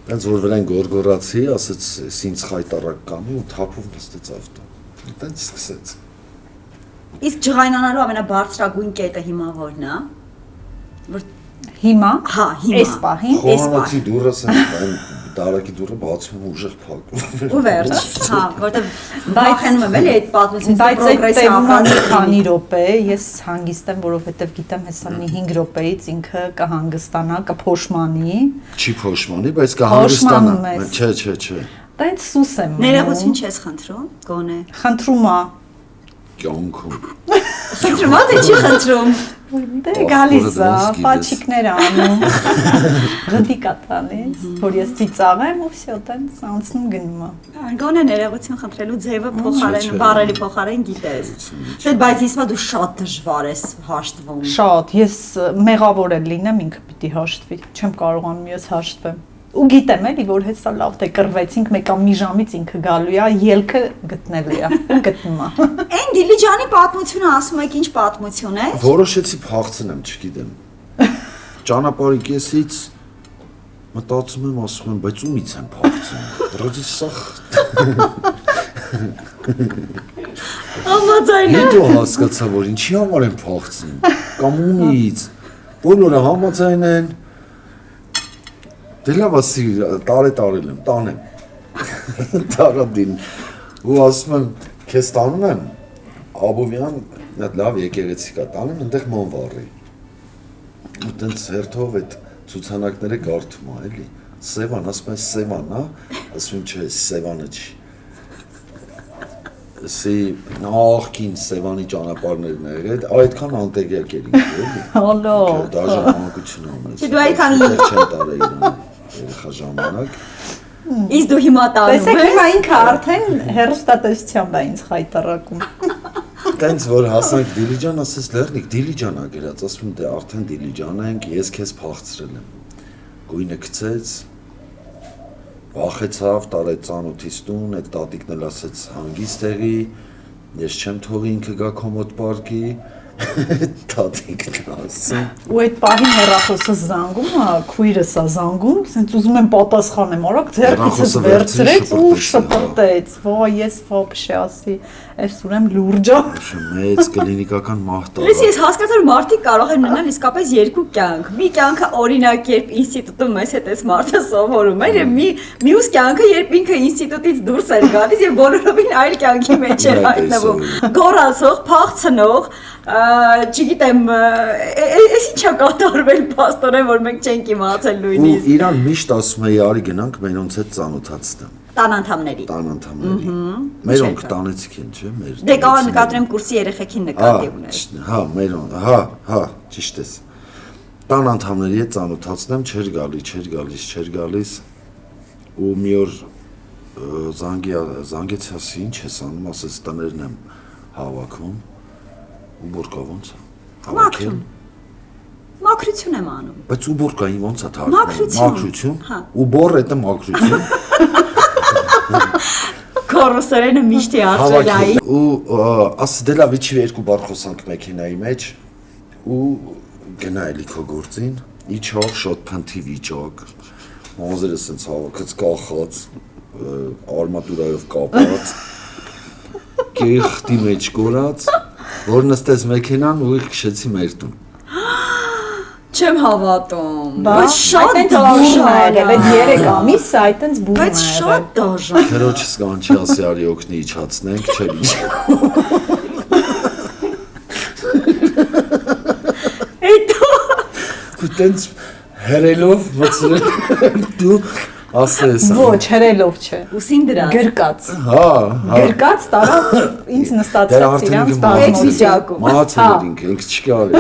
Տենց որ վրան գորգորացի, ասեց, ինձ խայտարակ կանի ու թափով նստեց ավտո։ Տենց սկսեց։ Իսկ ջղայնանալու ամենաբարձրագույն կետը հիմա որն է։ Որ Հիմա։ հա, հիմա։ Այս պահին։ Խոհանոցի դուրս են դարակի դուրը բացում ուժեղ փակում։ Ու վերջ, հա, որտեղ վախենում եմ էլի այդ պատմությունից Բայց այդ պրոգրեսիվ տևում է մի ապրած քանի րոպե, ես հանգիստ եմ, որովհետև գիտեմ հեսա մի 5 րոպեից ինքը կհանգստանա, կփոշմանի։ Չի փոշմանի, բայց կհանգստանա։ Փոշմանում ես։ Չէ։ Տենց սուս եմ։ Ներողություն չես խնդրում, գոնե։ Խնդրում ա։ Կյանքում։ Խնդրում ա, թե չի խնդրում։ Դե գալիս է, պաչիկներ անում։ Ռդիկա տալիս, որ ես ծիծաղեմ ու всё, տենց անցնում գնում է։ Գոնե ներողություն խնդրելու ձևը փոխարեն, բառերի փոխարեն գիտես։ Դե բայց իսկը դու շատ դժվար ես հաշտվում։ Շատ, ես մեղավոր եմ լինեմ, ինքը պիտի հաշտվի։ Չեմ կարողանում ես հաշտվեմ։ Ու գիտեմ էլի, որ հեսա լավ թե կռվեցինք, մեկա մի ժամից ինքը գալու է, ելքը գտնելու է, ու գտնում է։ Այն Դիլիջանի պատմությունը ասում եք ինչ պատմություն է։ Որոշեցի փախցնեմ, չգիտեմ։ Ճանապարհի կեսից մտածում եմ, ասում եմ, բայց ումից եմ փախցնում։ Դրոդի սախ։ Համաձայն եմ։ Հետո հասկացա, որ ինչի համար եմ փախցնում։ Կամ ումից։ Բոլորը համաձայն են։ Դե լավ ասի, տարել եմ, տանեմ։ Տարադին։ Ու ասում եմ, քեզ տանում եմ, Աբովյան, այդ լավ եկեղեցի կա, տանեմ, այնտեղ ման վառի։ Ու տենց հերթով այդ ցուցանակները կարդում ա, էլի։ Սևան, ասում եմ, Սևան, հա, ասում եմ, չէ, Սևանը չի։ Սի նախքին Սևանի ճանապարհներն է եղել, այդքան անտեղյակ էր ինքը, էլի։ Հալո։ Դաժե մանկություն ունես։ Դու այդքան չեմ տարել իրան երեխա ժամանակ։ Իսկ դու հիմա տանում Տեսեք, ես։ հիմա ինքը արդեն հերոստատեսությամբ է ինձ խայտարակում։ Տենց որ հասանք Դիլիջան, ասես Լեռնիկ, Դիլիջան ա գրած, ասում եմ դե արդեն Դիլիջան ենք, ես քեզ փախցրել եմ։ Գույնը գցեց, վախեցավ, տարեց ծանոթից տուն, այդ տատիկն էլ ասեց հանգիստ եղի, ես չեմ թողի ինքը գա քո մոտ պարկի, տատիկն ասում։ Ու այդ պահին հեռախոսը զանգում է, քույրս է զանգում, ասենց ուզում եմ պատասխանեմ, արագ ձեռքիցս վերցրեց ու շպրտեց։ Վայ, ես ոբշե ասի, այս ուրեմ լուրջ է։ Մեծ կլինիկական մահ Լսի, ես հասկացա, որ մարդիկ կարող են ունենալ իսկապես երկու կյանք։ Մի կյանքը օրինակ, երբ ինստիտուտում մեզ հետ էս մարդը սովորում էր, եւ մյուս կյանքը, երբ ինքը ինստիտուտից դուրս էր գալիս եւ բոլորովին այլ կյանքի մեջ էր հայտնվում։ Գոռացող, փախցնող, չգիտեմ, էս ինչա կատարվել պաստորեն, որ մենք չենք իմացել Ու նույնիսկ։ իրան միշտ ասում էի, արի գնանք մենոնց հետ ծանոթացնեմ։ Տան անդամների։ Տան անդամների։ Մերոնք տանեցիք են, չէ՞, մեր։ Դե կարող նկատեմ կուրսի երեխեքին նկատի ունես։ Հա, մերոն, հա, ճիշտ ես։ Տան անդամների հետ ծանոթացնեմ, չէր գալիս։ Ու մի օր զանգեց ասի, ինչ ես անում, ասես տներն եմ հավաքում։ Ու բորկա ոնց է։ Մաքրում։ Մաքրություն եմ անում։ Բայց ու բորկային ոնց է թարգում։ Մաքրություն։ Հա։ Ու բոր դա մաքրություն։ Կորոսերենը միշտ է ածելայի։ Ու ասի դե լավ, իջի երկու բառ խոսանք մեքենայի մեջ ու գնա էլի քո գործին, իջավ շատ փնթի վիճակ։ Մազերը սենց հավաքած կախած, արմատուրայով կապած, կեղտի մեջ կորած, որ նստեց մեքենան ու քշեցի մեր տուն։ Չեմ հավատում։ Բայց շատ դաժան է, այդ 3 ամիս այդտենց բուրում է։ Բայց շատ դաժան։ Քրոջս կանչի ասի արի օգնի իջացնենք, չէ՞ ինչ։ Հետո Ու տենց հերելով մցրել դու ասես։ Ոչ, հերելով չէ։ ուսին դրած։ Գրկած։ Հա։ Գրկած տարավ ինձ նստացրեց իրանց այդ բազմոցի։ վիճակում։ Մացել ինքը, ինքը չկարի։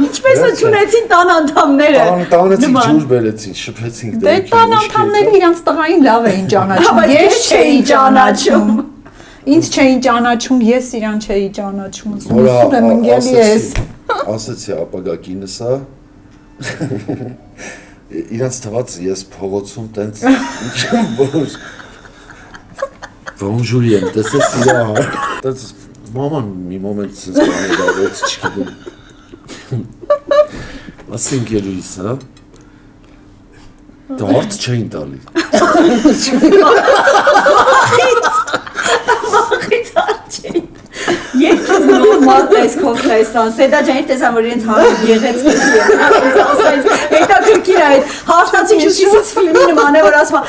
Ինչպես ընդունեցին տան անդամները։ Տանեցին ջուր բերեցին, շփեցինք Դե տան անդամները իրանց տղային լավ էին ճանաչում։ Բայց Ես չէի ճանաչում։ ճանաչում։ Ինձ չէին ճանաչում, ես իրան չէի ճանաչում։ Ուսում եմ ընկելի ես։ Ասեցի ապագա կինս է։ Իրանց թված ես փողոցում տենց որ Bonjour, եմ տեսես իրա։ Տենց մաման մի մոմենտ ցած բանեց չգիտեմ։ Ասենք երույս, հա։ Դարդ չէին տալի։ Վախից արջի։ Երկրորդ նորմալ տեսքով տեսան, Սեդա ջանի տեսան, որ իրենց հարց եղեց հետաքրքիր է այդ հաստացիկ շուշիսից ֆիլմի նման է, որ ասում է,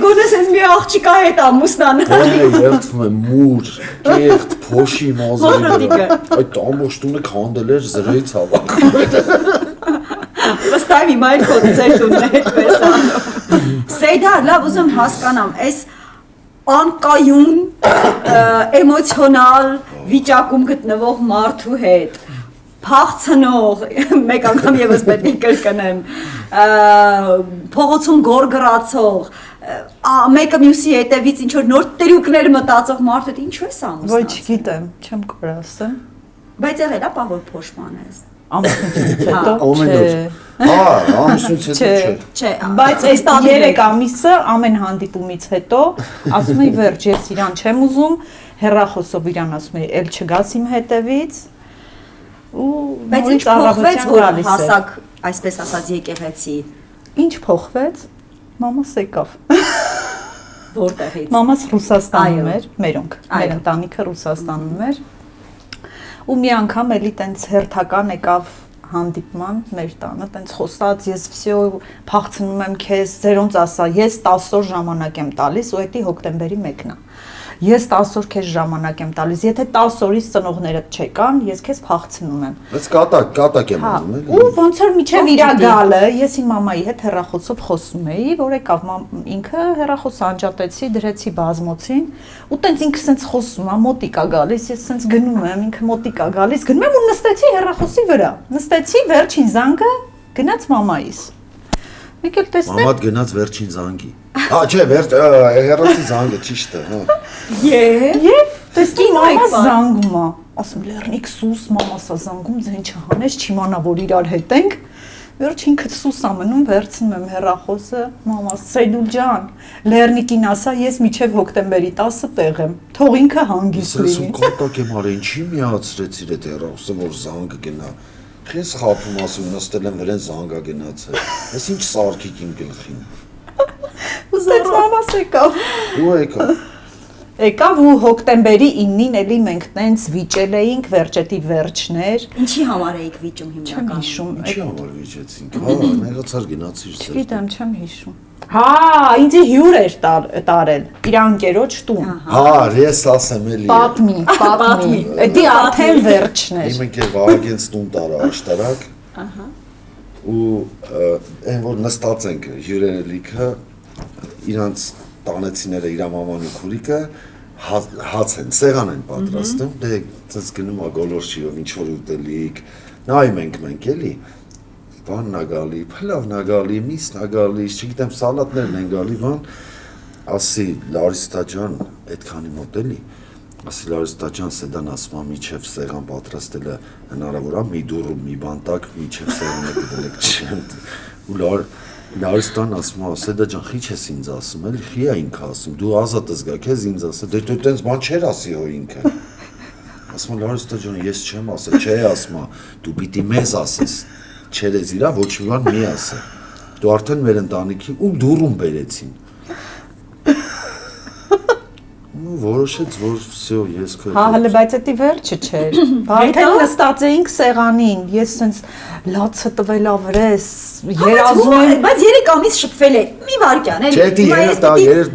գոնես ես մի աղջիկա հետ ամուսնան։ Գոնե երդվում է մուր, կեղտ, փոշի մազերի վրա։ Այդ ամբողջ տունը քանդել էր զրոյից հավաքում։ Վստահ հիմա էլ քո ձեր տունն է այդպես անում։ Սեդա, լավ ուզում հասկանամ, այս անկայուն էմոցիոնալ վիճակում գտնվող մարդու հետ փախցնող, մեկ անգամ եւս պետք է կրկնեմ, փողոցում գորգրացող, մեկը մյուսի հետևից ինչ որ նոր տրյուկներ մտածող մարդը ինչու է ամուսնացել։ Ոչ, չգիտեմ, չեմ կարող ասեմ։ Բայց եղել է պահ որ փոշման ես։ Ամուսնությունից հետո։ Ամեն օր։ Ամուսնությունից հետո չէ։ Չէ, Բայց այս 3 ամիսը ամեն հանդիպումից հետո ասում էի վերջ, ես իրան չեմ ուզում, հեռախոսով իրան ասում էի, «Էլ չգաս իմ հետևից»։ Բայց ինչ փոխվեց, որ հասակ, այսպես ասած, եկեղեցի։ Ինչ փոխվեց։ Մամաս եկավ։ Որտեղից։ Մամաս Ռուսաստանում էր, մերոնք, մեր ընտանիքը Ռուսաստանում էր։ Ու մի անգամ էլի տենց հերթական եկավ հանդիպման մեր տանը, տենց խոսած, ես վсё փախցնում եմ քեզ, ձերոնց ասա, ես 10 օր ժամանակ եմ տալիս, ու դա հոկտեմբերի 1-ն է։ Ես 10 օր քեզ ժամանակ եմ տալիս, եթե 10 օրից ծնողներդ չեկան, ես քեզ փախցնում եմ։ Բայց կատակ եմ ուզում էլի։ Ու ոնց որ միջև իրա գալը, ես իմ մամայի հետ հեռախոսով խոսում էի, որ եկավ ինքը հեռախոս անջատեցի, դրեցի բազմոցին, ու տենց ինքը սենց խոսում է, մոտիկա գալիս, ես սենց գնում եմ, ինքը մոտիկա գալիս, գնում եմ ու նստեցի հեռախոսի վրա։ Նստեցի, վերջին զանգը գնաց մամայիս։ Մեկ էլ տեսնեմ։ Մամատ գնաց վերջին զանգի։ Չէ, հեռացի զանգը, ճիշտ է, հա։ Եվ տեսնի մամաս զանգում է, ասում լեռնիկ սուս, մամասա զանգում, ձեն չհանես, չիմանա, որ իրար հետ ենք, վերջ ինքը սուս ամնում, վերցնում եմ հեռախոսը, մամաս, Սեդուլ ջան, լեռնիկին ասա, ես միջև հոկտեմբերի 10-ը տեղ եմ, թող ինքը հանգիստ Ես լինի։ կատակ եմ արել, ինչի միացրեցիր այդ հեռախոսը, որ զանգը գնա։ Ես խափում ասում, նստել եմ վրան զանգա գնացել։ Ես ինչ սարքիկ իմ գլխին։ Ու սենց մամաս եկավ։ Ու եկա։ Եկավ ու հոկտեմբերի 9-ին էլի մենք տենց վիճել էինք, վերջետի վերջներ։ Ինչի համար էիք վիճում Չեմ հիմնականում։ հիշում։ Ինչի համար վիճեցինք։ Հա, նեղացար գնացիր ձեր։ Չգիտեմ, չեմ հիշում։ Հա, ինձ հյուր էր տարել, իր անկերոջ տուն։ Հա, ես ասեմ էլի։ Պատմի։ Դա արդեն վերջն էր։ Իմ ընկեր Վարագենց տուն տարա աշտարակ։ Ահա։ Ու այն որ նստած ենք հյուրերը լիքը իրանց տանեցիները իր մաման ու քուրիկը հաց են, սեղան են պատրաստում, դե ցած գնում է գոլորշիով ինչ որ ուտելիք, նայում ենք մենք էլի, բանն ա գալի, փլավն ա գալի, միսն ա գալի, չգիտեմ սալատներն են գալի, բան, ասի Լարիսա ջան, այդքանի մոտ էլի, ասի Լարիսա ջան, Սեդան ասում է միջև սեղան պատրաստելը հնարավոր է, մի դուռ մի բան տակ միջև սեղանը գտնեք չեմ, ու Լարիսան ասում է, Սեդա ջան, խիչ ես ինձ ասում, էլի խի է ինքը ասում, դու ազատ ես գա, քեզ ինձ ասա, դե դու տենց բան չեր ասի հո ինքը։ Ասում է Լարիսա ջան, ես չեմ ասա, չէ ասում է, դու պիտի մեզ ասես, չեր ես իրա, ոչ մի բան մի ասա։ Դու արդեն մեր ընտանիքի ու դուրում բերեցին։ Ու որոշեց, որ վсё, ես քո հետ։ Հա, հələ բայց դա վերջը չէր։ Արդեն նստած էինք սեղանին, ես սենց լացը տվելա վրես, երազում եմ։ Բայց 3 ամիս շփվել է։ Մի վարքյան, էլի։ Չէ, դի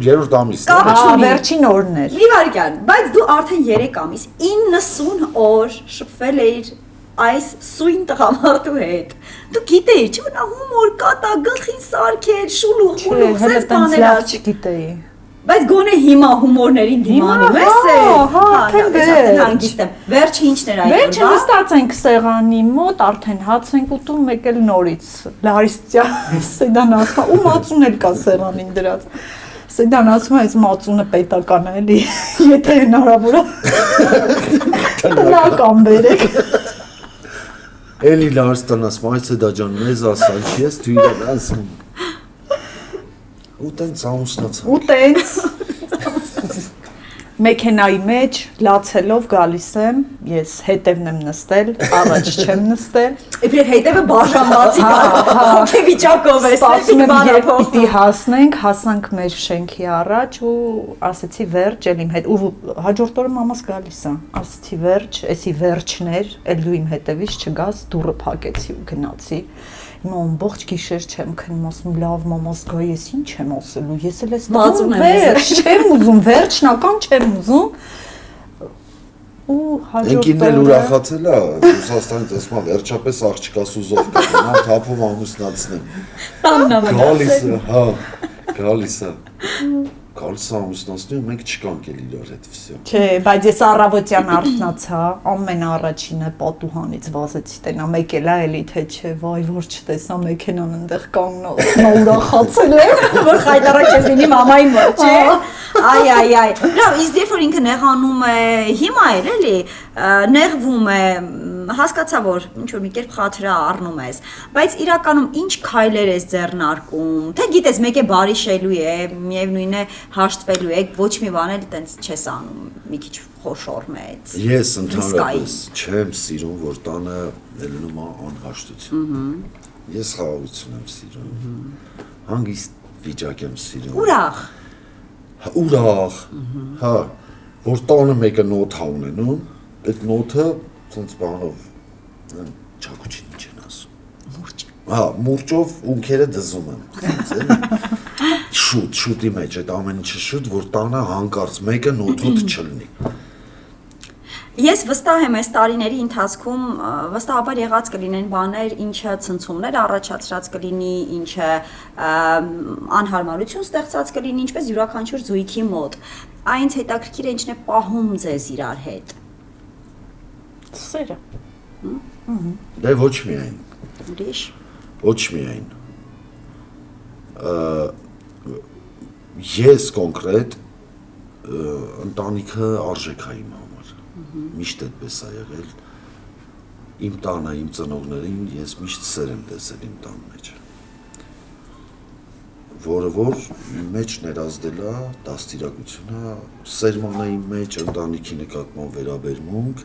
երրորդ ամիսն է։ Հա, վերջին օրն էր։ Մի վարքյան, բայց դու արդեն 3 ամիս 90 օր շփվել էիր այս սույն տղամարդու հետ։ Դու գիտեիր, չէ՞ որ նա հումոր կատա, գլխին սարքեր, շուլուղ, սենց բաներ ասի։ Չգիտեի։ Բայց գոնե հիմա հումորներին դիմանում ես է։ Հա, հանգիստ եմ։ Վերջը ինչն էր այդ։ Վերջը նստած ենք սեղանի մոտ, արդեն հաց ենք ուտում, մեկ էլ նորից Լարիսա Սեդան ասում, ու մածուն էլ կա սեղանին դրած։ Սեդան ասում է, այս մածունը պետական է, էլի, եթե հնարավոր է։ Տնական բերեք։ Էլի Լարիսան ասում, այս Սեդա ջան, մեզ ասա, ես դու իրան ասում։ Ու տենց ամուսնացա։ Ու տենց։ Մեքենայի մեջ լացելով գալիս եմ, ես հետևն եմ նստել, առաջ չեմ նստել։ Իբր հետևը բաժանվածի հոգեվիճակով է, Սպասում եմ, երբ պիտի հասանք մեր շենքի առաջ ու ասեցի վերջ, էլ իմ հետ ու հաջորդ օրը մամաս գալիս է, ասեցի վերջ, էսի վերջներ, էլ դու իմ հետևից չգաս, դուռը փակեցի ու գնացի։ Հիմա ամբողջ գիշեր չեմ քնում, ասում լավ մամաս գա, ես ինչ եմ ասելու, ես էլ Մածուն եմ վերջ, չեմ ուզում, վերջնական չեմ ուզում։ Ու հաջորդ Ընկինն էլ ուրախացել է, Ռուսաստանի տեսմա վերջապես աղջկա սուզով կգնամ, թափում ամուսնացնեմ։ տանն է Գալիս է, հա, գալիս է։ Գալիս է ամուսնացնում, մենք չկանք էլ իրար հետ վсё։ Չէ, բայց ես առավոտյան արթնացա, ամեն առաջինը պատուհանից վազեցի տենա, մեկ էլ էլի թե չէ, վայ որ չտեսա մեքենան այնտեղ կանգնած, նա ուրախացել է։ որ խայտարակ չես լինի մամայի մոտ, չէ։ Այ։ Լավ, իսկ երբ որ ինքը նեղանում է, հիմա էլի նեղվում է, հասկացա որ ինչ որ մի կերպ խաթրա առնում ես, բայց իրականում ինչ քայլեր ես ձեռնարկում, թե գիտես մեկ է բարիշելու է, միևնույն է հաշտվելու եք, ոչ մի բան էլ տենց չես անում, մի քիչ խոշոր մեծ։ Ես ընդհանրապես չեմ սիրում, որ տանը ելնում է անհաշտություն։ Ես խաղաղություն եմ սիրում։ Հանգիստ վիճակ եմ սիրում։ Ուրախ։ Ուրախ։ Հա, որ տանը մեկը նոթ ա ունենում, այդ նոթը ցենց բանով չակուչին ինչ են ասում։ Մուրճ։ Հա, մուրճով ունքերը դզում եմ։ Շուտի մեջ այդ ամեն ինչը շուտ, որ տանը հանկարծ մեկը նոթոտ չլինի։ Ես վստահ եմ այս տարիների ընթացքում վստահաբար եղած կլինեն բաներ, ինչը ցնցումներ առաջացրած կլինի, ինչը անհարմարություն ստեղծած կլինի, ինչպես յուրաքանչյուր զույգի մոտ։ Այնց հետաքրքիր է ինչն է պահում ձեզ իրար հետ։ Սերը։ Դե ոչ միայն։ Ուրիշ։ Ոչ միայն։ Ես կոնկրետ ընտանիքը արժեք է իմ համար։ Միշտ այդպես է եղել։ Իմ տանը, իմ ծնողներին ես միշտ սեր եմ տեսել իմ տան մեջ։ Որը որ իմ մեջ ներազդել է դաստիարակությունը, սերմանա իմ մեջ ընտանիքի նկատմամբ վերաբերմունք,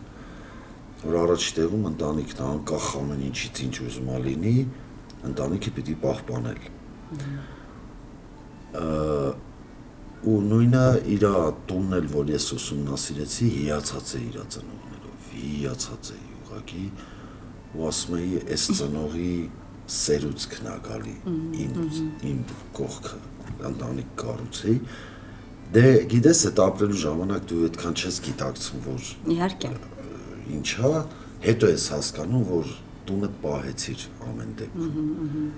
որ առաջի տեղում ընտանիքն է, անկախ ամեն ինչից ինչ ուզում է լինի, ընտանիքը պիտի պահպանել։ Ու նույնը իր տունն էլ, որ ես ուսումնասիրեցի, հիացած է իր ծնողներով, հիացած է ուղղակի, ու ասում էի, այս ծնողի սերուցքն է գալի իմ կողքը, ընտանիք կառուցի, դե գիտես այդ ապրելու ժամանակ դու այդքան չես գիտակցում, որ Իհարկե։ ինչա, հետո ես հասկանում, որ տունդ պահեցիր ամեն դեպքում։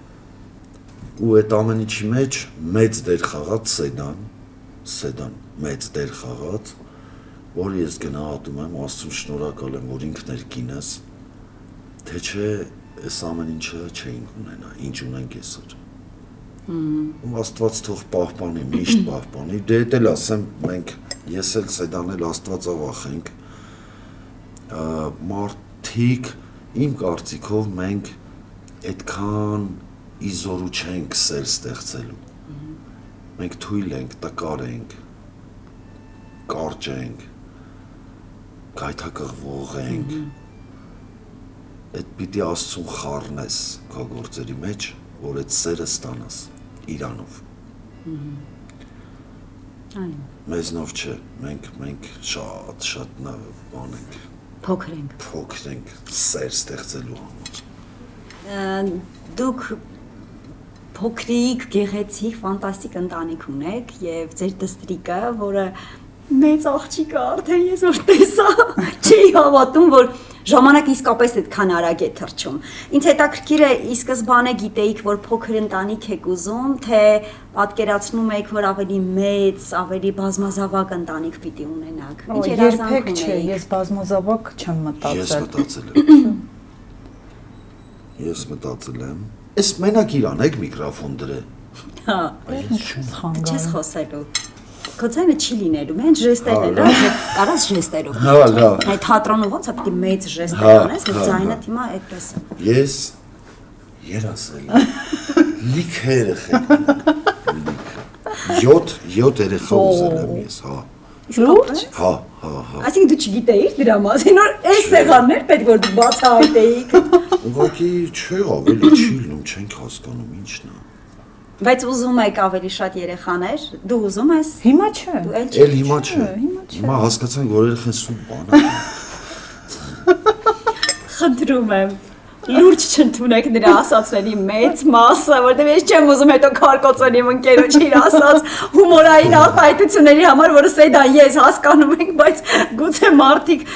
Ու այդ ամեն ինչի մեջ մեծ դեր խաղաց Սեդան, մեծ դեր խաղաց, որ ես գնահատում եմ, Աստծուն շնորհակալ եմ, որ ինքն էր կինս, թե չէ այս ամեն ինչը չէինք ունենա, ինչ ունենք այսօր։ Ու Աստված թող պահպանի, միշտ պահպանի, դե դա էլ ասեմ, մենք, ես էլ Սեդան էլ Աստված ավախենք, մարդիկ, իմ կարծիքով մենք այդքան իզորու չենք սեր ստեղծելու, մենք թույլ ենք, տկար ենք, կարճ ենք, գայթակղվող ենք, այդ պիտի Աստծուն խառնես քո գործերի մեջ, որ այդ սերը ստանաս իրանով։ Մեզնով չէ, մենք շատ բան ենք, փոքր ենք սեր ստեղծելու համար։ Դուք փոքրիկ, գեղեցիկ, ֆանտաստիկ ընտանիք ունեք եւ ձեր դստրիկը, որը մեծ աղջիկ է, արդեն ես որ տեսա, չի հավատում, որ ժամանակը իսկապես այդքան արագ է թռչում։ Ինձ հետաքրքիր է, ի սկզբանե գիտեիք, որ փոքր ընտանիք եք ուզում, թե պատկերացնում եք, որ ավելի մեծ, ավելի բազմազավակ ընտանիք պիտի ունենաք։ Ինչ երբեք չէ, ես բազմազավակ չեմ մտածել։ Ես մտածել եմ։ Ես մենակ իրանեք միկրոֆոն դրե։ Հա, Ինչպես խանգարում։ չես խոսելու։ Քո ձայնը չի լինելու, մենք ժեստեր էլ, կարաս ժեստերով։ Հա, լավ։ Այդ թատրոնը ոնց է պիտի մեծ ժեստեր անես, որ ձայնը հիմա այդպես է։ Ես երասել լիք երեխեք։ 7 երեխա ուզել եմ ես, հա։ Լուրջ։ Հա։ Այսինքն դու չգիտեիր դրա մասին, որ այս սեղաններ պետք որ դու բացահայտեիք։ Ուղղակի չէ, ավելի չի լինում, չենք հասկանում ինչն է։ Բայց ուզում եք ավելի շատ երեխաներ, դու ուզում ես։ Հիմա չէ։ Դու էլ Էլ հիմա չէ։ Հիմա հասկացանք, որ երեխան սուտ բան է։ խնդրում եմ լուրջ չընդունեք նրա ասածների մեծ մասը, որտեղ ես չեմ ուզում հետո քարկոծել իմ ընկերոջ իր ասած հումորային արտահայտությունների համար, որը սեդա ես հասկանում ենք, բայց գուցե մարդիկ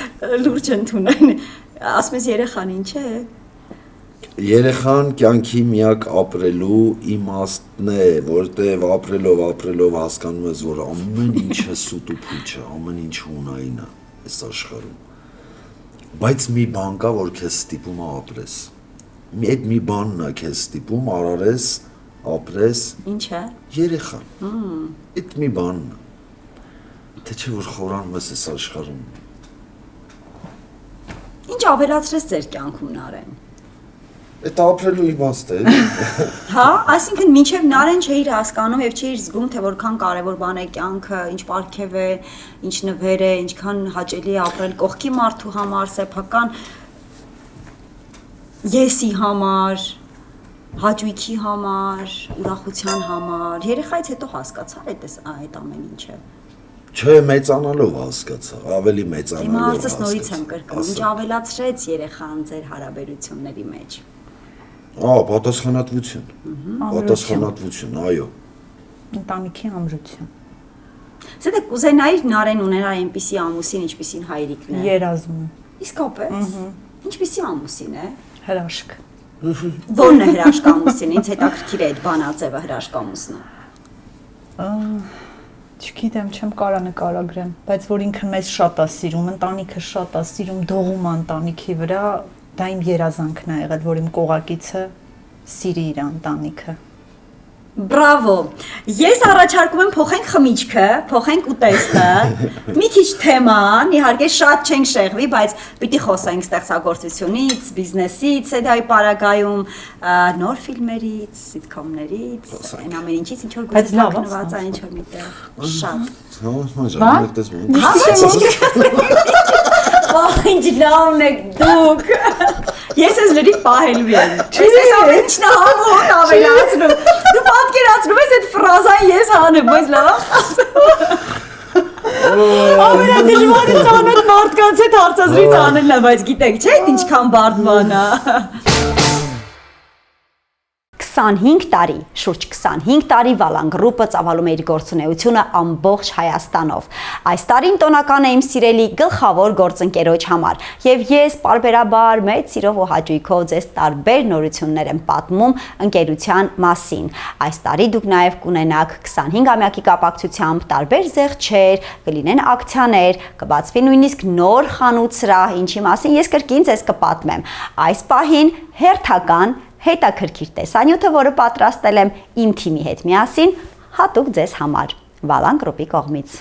լուրջ ընդունեն։ Ասում ես երեխան ինչ է։ Երեխան կյանքի միակ ապրելու իմաստն է, որտեղ ապրելով հասկանում ես, որ ամեն ինչը սուտ ու փույչ է, ամեն ինչ ունային է այս աշխարհում։ Բայց մի բան կա, որ քեզ ստիպում է ապրես։ Այդ մի բանն է քեզ ստիպում արարես, ապրես։ Ինչ է։ Երեխան։ Այդ մի բանն է։ Թե չէ որ խորանում ես այս աշխարհում։ Ինչ ավելացրես ձեր կյանքում Նարեն։ Այդ ապրելու իմաստ է։ Հա, այսինքն մինչև Նարեն չէիր հասկանում եւ չէիր զգում, թե որքան կարեւոր բան է կյանքը, ինչ պարգև է, ինչ նվեր է, ինչքան հաճելի է ապրել կողքի մարդու համար, սեփական եսի համար, հաճույքի համար, ուրախության համար։ Երեխայից հետո հասկացա այդ ամեն ինչը։ Չէ, մեծանալով հասկացա, ավելի Հիմա մեծանալով հարցս նորից եմ կրկնում, ինչ ավելացրեց երեխան ձեր հարաբերությունների մեջ։ Պատասխանատվություն։ Պատասխանատվություն, այո։ Ընտանիքի ամրություն։ Սա կուզենայիր Նարեն ունենալ այնպիսի ամուսին, ինչպիսին հայրիկն է։ Երազում։ Իսկապես։ Ինչպիսի ամուսին է։ Հրաշք։ Ո՞րն է հրաշք ամուսին, ինձ հետաքրքիր է այդ բանաձևը հրաշք ամուսնը։ Չգիտեմ, չեմ կարա նկարագրեմ, բայց որ ինքը մեզ շատ է սիրում, ընտանիքը շատ է սիրում, դողում է ընտանիքի վրա, դա իմ երազանքն է եղել, որ իմ կողակիցը սիրի իր ընտանիքը։ Բրավո։ Ես առաջարկում եմ փոխենք խմիչքը, փոխենք ուտեստը, մի քիչ թեման, իհարկե շատ չենք շեղվի, բայց պիտի խոսենք ստեղծագործությունից, բիզնեսից, սեդայի պարագայում, նոր ֆիլմերից, սիթքոմներից, այն ամեն ինչից, ինչ որ գուցակնված է, ինչ որ միտեղ, շատ։ Ինչ լավն եք դուք։ Ես ես լրիվ պահելու եմ։ Ես ամեն ինչն համոտ ավելացնում։ Դու պատկերացնում ես այդ ֆրազան ես հանեմ, բայց լավ ամենադժվարից անոտ մարդկանց հետ հարցազրույց անելն է, բայց գիտեք, չէ՞, ինչքան բարդ բան է։ 25 տարի, շուրջ 25 տարի Վալան գրուպը ծավալում է իր գործունեությունը ամբողջ Հայաստանով։ Այս տարին տոնական է իմ սիրելի գլխավոր գործընկերոջ համար, եւ ես պարբերաբար մեծ սիրով ու հաճույքով ձեզ տարբեր նորություններ եմ պատմում ընկերության մասին։ Այս տարի դուք նաեւ կունենաք 25-ամյակի կապակցությամբ տարբեր զեղչեր, կլինեն ակցիաներ, կբացվի նույնիսկ նոր խանութ սրահ, ինչի մասին ես կրկին ձեզ կպատմեմ։ Այս պահին հերթական հետաքրքիր տեսանյութը, որը պատրաստել եմ իմ թիմի հետ միասին, հատուկ ձեզ համար, Վալան գրուպի կողմից։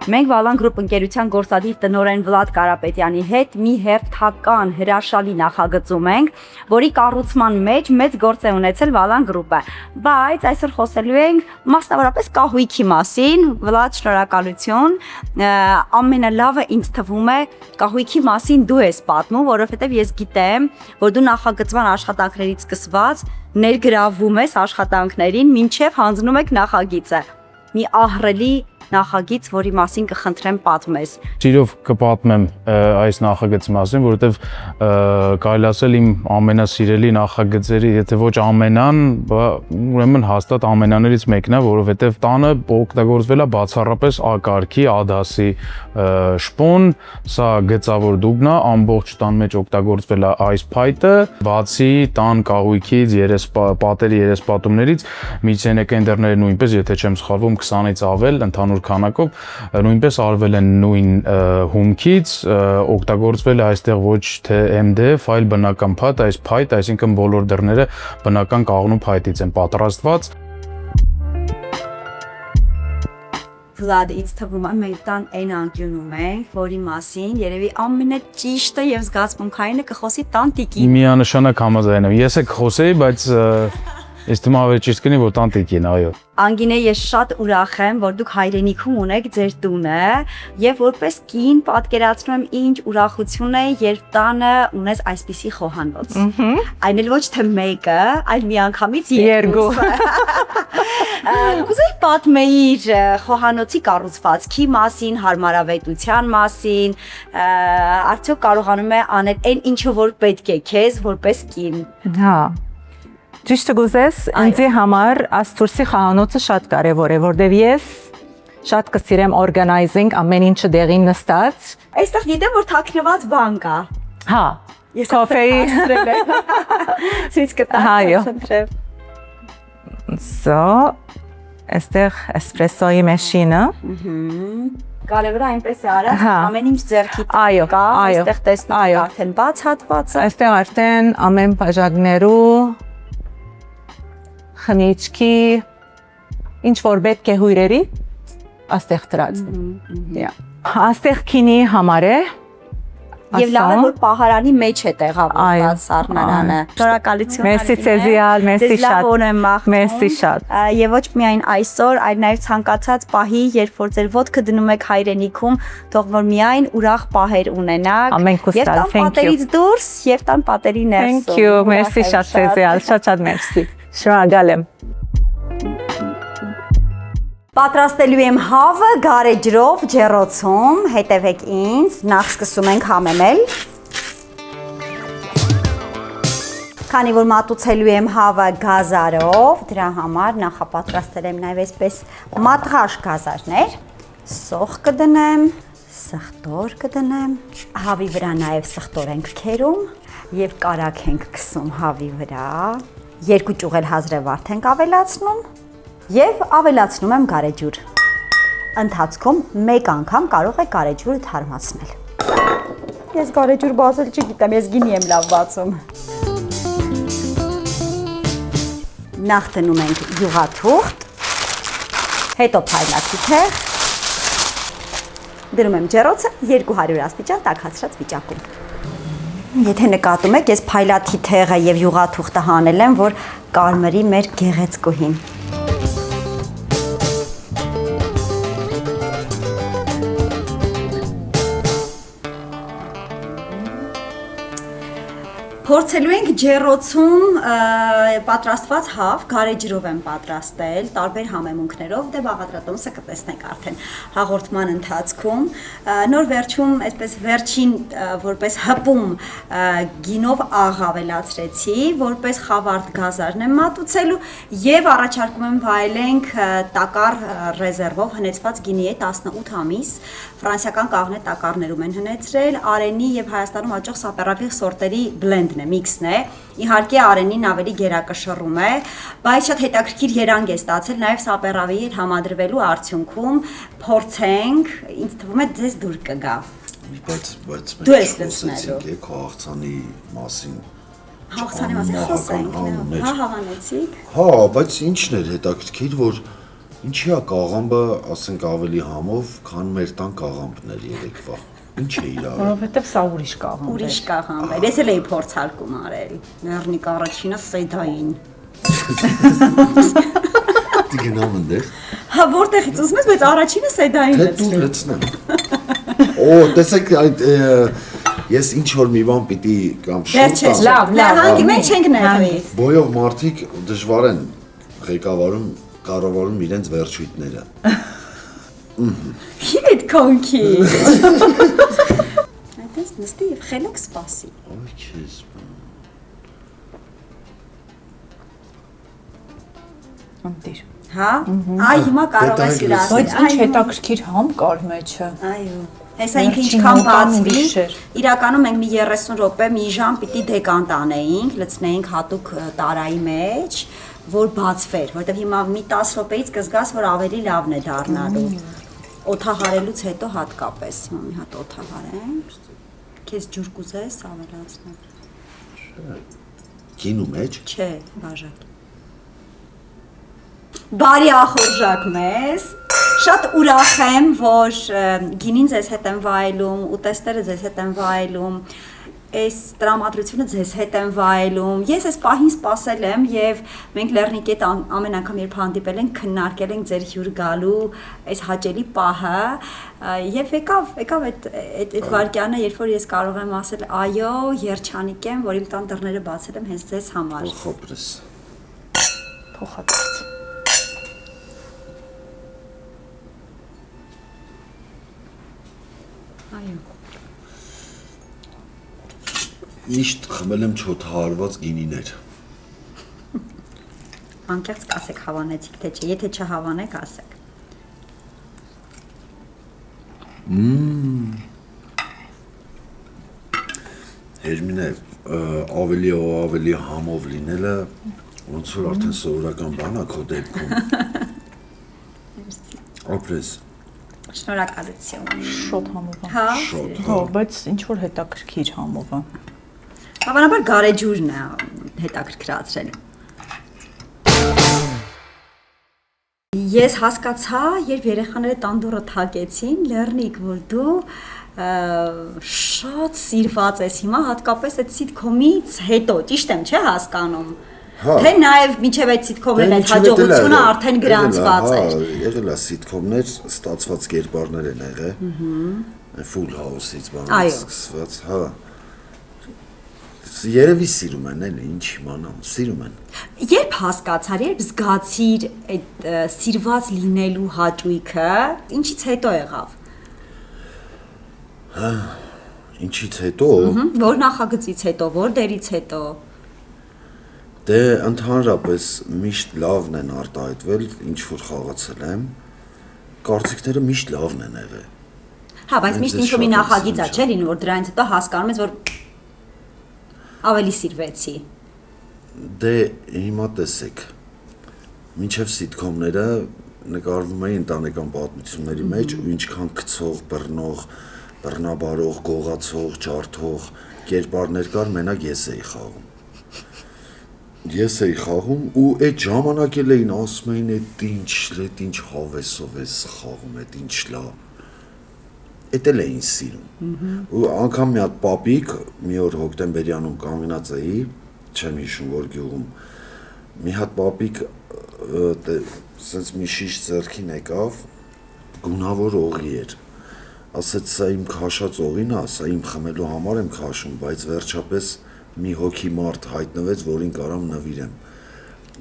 Մենք Վալան գրուպ ընկերության գործադիր տնօրեն Վլադ Կարապետյանի հետ մի հերթական հրաշալի նախագծում ենք, որի կառուցման մեջ մեծ գործ է ունեցել Վալան գրուպը, բայց այսօր խոսելու ենք մասնավորապես կահույքի մասին։ Վլադ, շնորհակալություն։ Ամենալավը ինձ թվում է կահույքի մասին դու ես պատմում, որովհետև ես գիտեմ, որ դու նախագծման աշխատանքներից սկսված ներգրավում ես աշխատանքներին, մինչև հանձնում եք նախագիծը։ Մի ահռելի նախագիծ, որի մասին կխնդրեմ պատմես։ Սիրով կպատմեմ այս նախագծի մասին, որովհետև կարելի ասել իմ ամենասիրելի նախագծերի, եթե ոչ ամենան, ուրեմն հաստատ ամենաներից մեկն է, որովհետև տանը օգտագործվել է բացառապես A-կարգի A-դասի շպոն, սա գծավոր դուգն է, ամբողջ տան մեջ օգտագործվել է այս փայտը, բացի տան կահույքից, պատերի երեսպատումներից, միջսենեկենդերները նույնպես, եթե չեմ սխալվում, 20-ից ավել ընդհանուր քանակով նույնպես արվել են նույն հումքից, օգտագործվել է այստեղ ոչ թե MDF, այլ բնական փայտ, այս փայտ, այսինքն բոլոր դռները բնական կաղնու փայտից են պատրաստված։ Վլադ, ինձ թվում է մեր տան այն անկյունում ենք, որի մասին երևի ամենաճիշտը եւ զգացմունքայինը կխոսի տանտիկի։ Միանշանակ համաձայն եմ։ Ես էլ կխոսեի, բայց Ես դու ավելի ճիշտ կնի, որ տանտիկին, այո։ Անգինե, ես շատ ուրախ եմ, որ դուք հայրենիքում ունեք ձեր տունը եւ որպես կին պատկերացնում եմ ինչ ուրախություն է, երբ տանը ունես այսպիսի խոհանոց։ Այն էլ ոչ թե մեկը, այլ միանգամից երկու։ Կուզեի պատմեիր խոհանոցի կառուցվածքի մասին, հարմարավետության մասին, արդյոք կարողանում է անել այն ինչը որ պետք է քեզ որպես կին։ Հա։ Ճիշտը գուզես, ինձի համար աստուրսի խոհանոցը շատ կարևոր է, որտեվ ես շատ կսիրեմ organizing ամեն ինչը դեղին նստած։ Այստեղ գիտեմ որ թաքնված բան կա։ Հա, կոֆեի ցույց կտա։ Այո։ Խնդրեմ։ So, այստեղ էսպրեսոյի մեշինը։ Կարևորը այնպես է արած, Հա։ ամեն ինչ ձեռքի Այո, կա, այո, այստեղ տեսնում այո։ եք արդեն բաց հատվածը։ Այստեղ արդեն ամեն բաժակներու խմիչքի ինչ որ պետք է հյուրերի աստեղ դրած։ Աստեղ քինի համար է։ Եվ լավ է ասա։ որ պահարանի մեջ է Այո, տեղավորված սառնարանը։ Շնորհակալություն։ Մերսի ցեզիալ, մերսի շատ։ շատ։ Մերսի շատ։ Եվ ոչ միայն այսօր, այլ նաև ցանկացած պահի, երբ որ ձեր ոտքը դնում եք հայրենիքում, թող որ միայն ուրախ պահեր ունենաք։ Ամեն կուստալ, Եվ տան thank you. պատերից դուրս, եւ տան պատերի ներսում։ Thank you, մերսի շատ ցեզիալ, շատ մերսի։ Շնորհակալ եմ։ Պատրաստելու եմ հավը գարեջրով ջեռոցում, հետևեք ինձ, նախ սկսում ենք համեմել։ Քանի որ մատուցելու եմ հավը գազարով, դրա համար նախապատրաստել եմ նաև այսպես մատղաշ գազարներ, սոխ կդնեմ, սխտոր կդնեմ, հավի վրա նաև սխտոր ենք քերում եւ կարագ ենք քսում հավի վրա, 2 ճուղել հազրե վարդ ենք ավելացնում եւ ավելացնում եմ գարեջուր։ Ընթացքում մեկ անգամ կարող եք գարեջուրը թարմացնել։ Ես գարեջուր բացել չգիտեմ, ես գինի եմ լավ բացում։ Նախ դնում ենք յուղաթուղթ, հետո փայլատիթեղ, դնում եմ ջեռոցը 200 աստիճան տաքացրած վիճակում։ Եթե նկատում եք, ես փայլատիթեղը եւ յուղաթուղթը հանել եմ, որ կարմրի մեր գեղեցկուհին։ Փորձելու ենք ջեռոցում պատրաստված հավ, գարեջրով եմ պատրաստել, տարբեր համեմունքներով, դե բաղադրատոմսը կտեսնեք արդեն հաղորդման ընթացքում։ Նոր վերջում, այսպես վերջին որպես հպում գինով աղ ավելացրեցի, որպես խավարդ գազարն եմ մատուցելու եւ առաջարկում եմ վայելենք տակար ռեզերվով հնեցված գինի է 18 ամիս, ֆրանսիական կաղնե տակարներում են հնեցրել, արենի եւ Հայաստանում աճող սապերավիղ սորտերի բլենդն է, միքսն է։ Իհարկե արենին ավելի գերակշռում է, բայց շատ հետաքրքիր երանգ է ստացել նաև սապերավիի հետ համադրվելու արդյունքում փորձենք, ինձ թվում է ձեզ դուր կգա։ Բայց Դու ես լցնելու։ Եք հաղթանի մասին։ Հաղթանի մասին խոսենք, հա հավանեցիք։ Հա, բայց ինչն էր հետաքրքիր, որ ինչի է կաղամբը, ասենք ավելի համով, քան մեր տան կաղամբն էր երեկվա։ Ինչ է իրար։ Որովհետև սա ուրիշ կաղամբ է։ Ուրիշ կաղամբ էր, ես էլ էի փորձարկում արել։ Լեռնիկ առաջինը սեդային։ Դի գնամ ընդեր։ Հա որտեղից ուզում ես, բայց առաջինը սեդային Թե դու լցնեմ։ Օ, տեսեք այդ ես ինչ որ մի բան պիտի կամ շուտ Լավ, հանգի մենք չենք նեղվի։ Բոյող մարդիկ դժվար են ղեկավարում կառավարում իրենց վերջույթները։ Իդ կոնքի։ Այդպես նստի եւ խելոք սպասի։ Ոյ քեզ։ Ընտիր։ Հա։ Այ հիմա կարող ես գրասել։ Բայց ինչ հետաքրքիր համ կար մեջը։ Այո։ Հեսա ինքը Վերջին ինչքան անգամ բացվի, ուրիշ էր։ իրականում մենք մի 30 րոպե, մի ժամ պիտի դեկանտ անեինք, լցնեինք հատուկ տարայի մեջ, որ բացվեր, որովհետև հիմա մի 10 րոպեից կզգաս, որ ավելի լավն է դառնալու։ Օթահարելուց հետո հատկապես, հիմա մի հատ օթահարեմ։ Քեզ ջուր կուզես ավելացնել։ Գինու մեջ։ Չէ, բաժակ։ Բարի ախորժակ մեզ։ Շատ ուրախ եմ, որ գինին ձեզ հետ եմ վայելում, ուտեստերը ձեզ հետ եմ վայելում։ այս տրամադրությունը ձեզ հետ եմ վայելում։ Ես այս պահին սպասել եմ եւ մենք Լեռնիկի հետ ամեն անգամ երբ հանդիպել ենք, քննարկել ենք ձեր հյուր գալու այս հաճելի պահը եւ եկավ այդ վարքյանը, երբ որ ես կարող եմ ասել, այո, երջանիկ եմ, որ իմ տան դռները բացել եմ հենց ձեզ համար։ Փոխապես։ Փոխադրած։ Այո։ Միշտ խմել եմ չոթահարված գինիներ։ Անկեղծ կասեք հավանեցիք թե չէ, եթե չհավանեք ասեք։ Հերմինե, ավելի համով լինելը ոնց որ արդեն սովորական բան է քո դեպքում։ Ապրես։ Շնորհակալություն։ Շոտ համով։ Հա։ Հա, բայց ինչ որ հետաքրքիր համով է։ Հավանաբար գարեջուրն է հետաքրքրացրել։ Ես հասկացա, երբ երեխաները տան դուռը թակեցին, Լեռնիկ, որ դու շատ սիրված ես հիմա, հատկապես այդ սիտկոմից հետո, ճիշտ եմ, չէ՞ հասկանում։ Թե նաև միջև այդ սիտկոմի այդ հաջողությունը արդեն գրանցված էր։ Եղել է սիտկոմներ, ստացված կերպարներ են եղել։ Full House-ից բանից սկսված, հա։ Երևի սիրում են, էլի, ինչ իմանամ, սիրում են։ Երբ հասկացար, երբ զգացիր այդ սիրված լինելու հաճույքը, ինչից հետո եղավ։ Հա, ինչից հետո։ Որ նախագծից հետո, որ դերից հետո։ Դե ընդհանրապես միշտ լավն են արտահայտվել, ինչ որ խաղացել եմ, կարծիքները միշտ լավն են եղել։ Հա, բայց միշտ ինչ-որ մի նախագիծ է, չէ՞ լինում, որ դրանից հետո հասկանում ես, որ ավելի սիրվեցի։ Դե հիմա տեսեք, մինչև սիտկոմները նկարվում էին ընտանեկան պատմությունների մեջ ու ինչքան գցող, բռնող, բռնաբարող, գողացող, ջարդող կերպարներ կար, մենակ ես էի խաղում։ Ես էի խաղում ու այդ ժամանակ էլ էին ասում էին այդ ինչ հավեսով ես խաղում, այդ ինչ լավ։ Էդ էլ էին սիրում։ Ու անգամ մի հատ պապիկ, մի օր հոկտեմբերյանում կանգնած էի, չեմ հիշում որ գյուղում, մի հատ պապիկ սենց մի շիշ ձեռքին եկավ, գունավոր օղի էր, ասեց սա իմ քաշած օղին է, սա իմ խմելու համար եմ քաշում, բայց վերջապես մի հոգի մարդ հայտնվեց, որին կարամ նվիրեմ,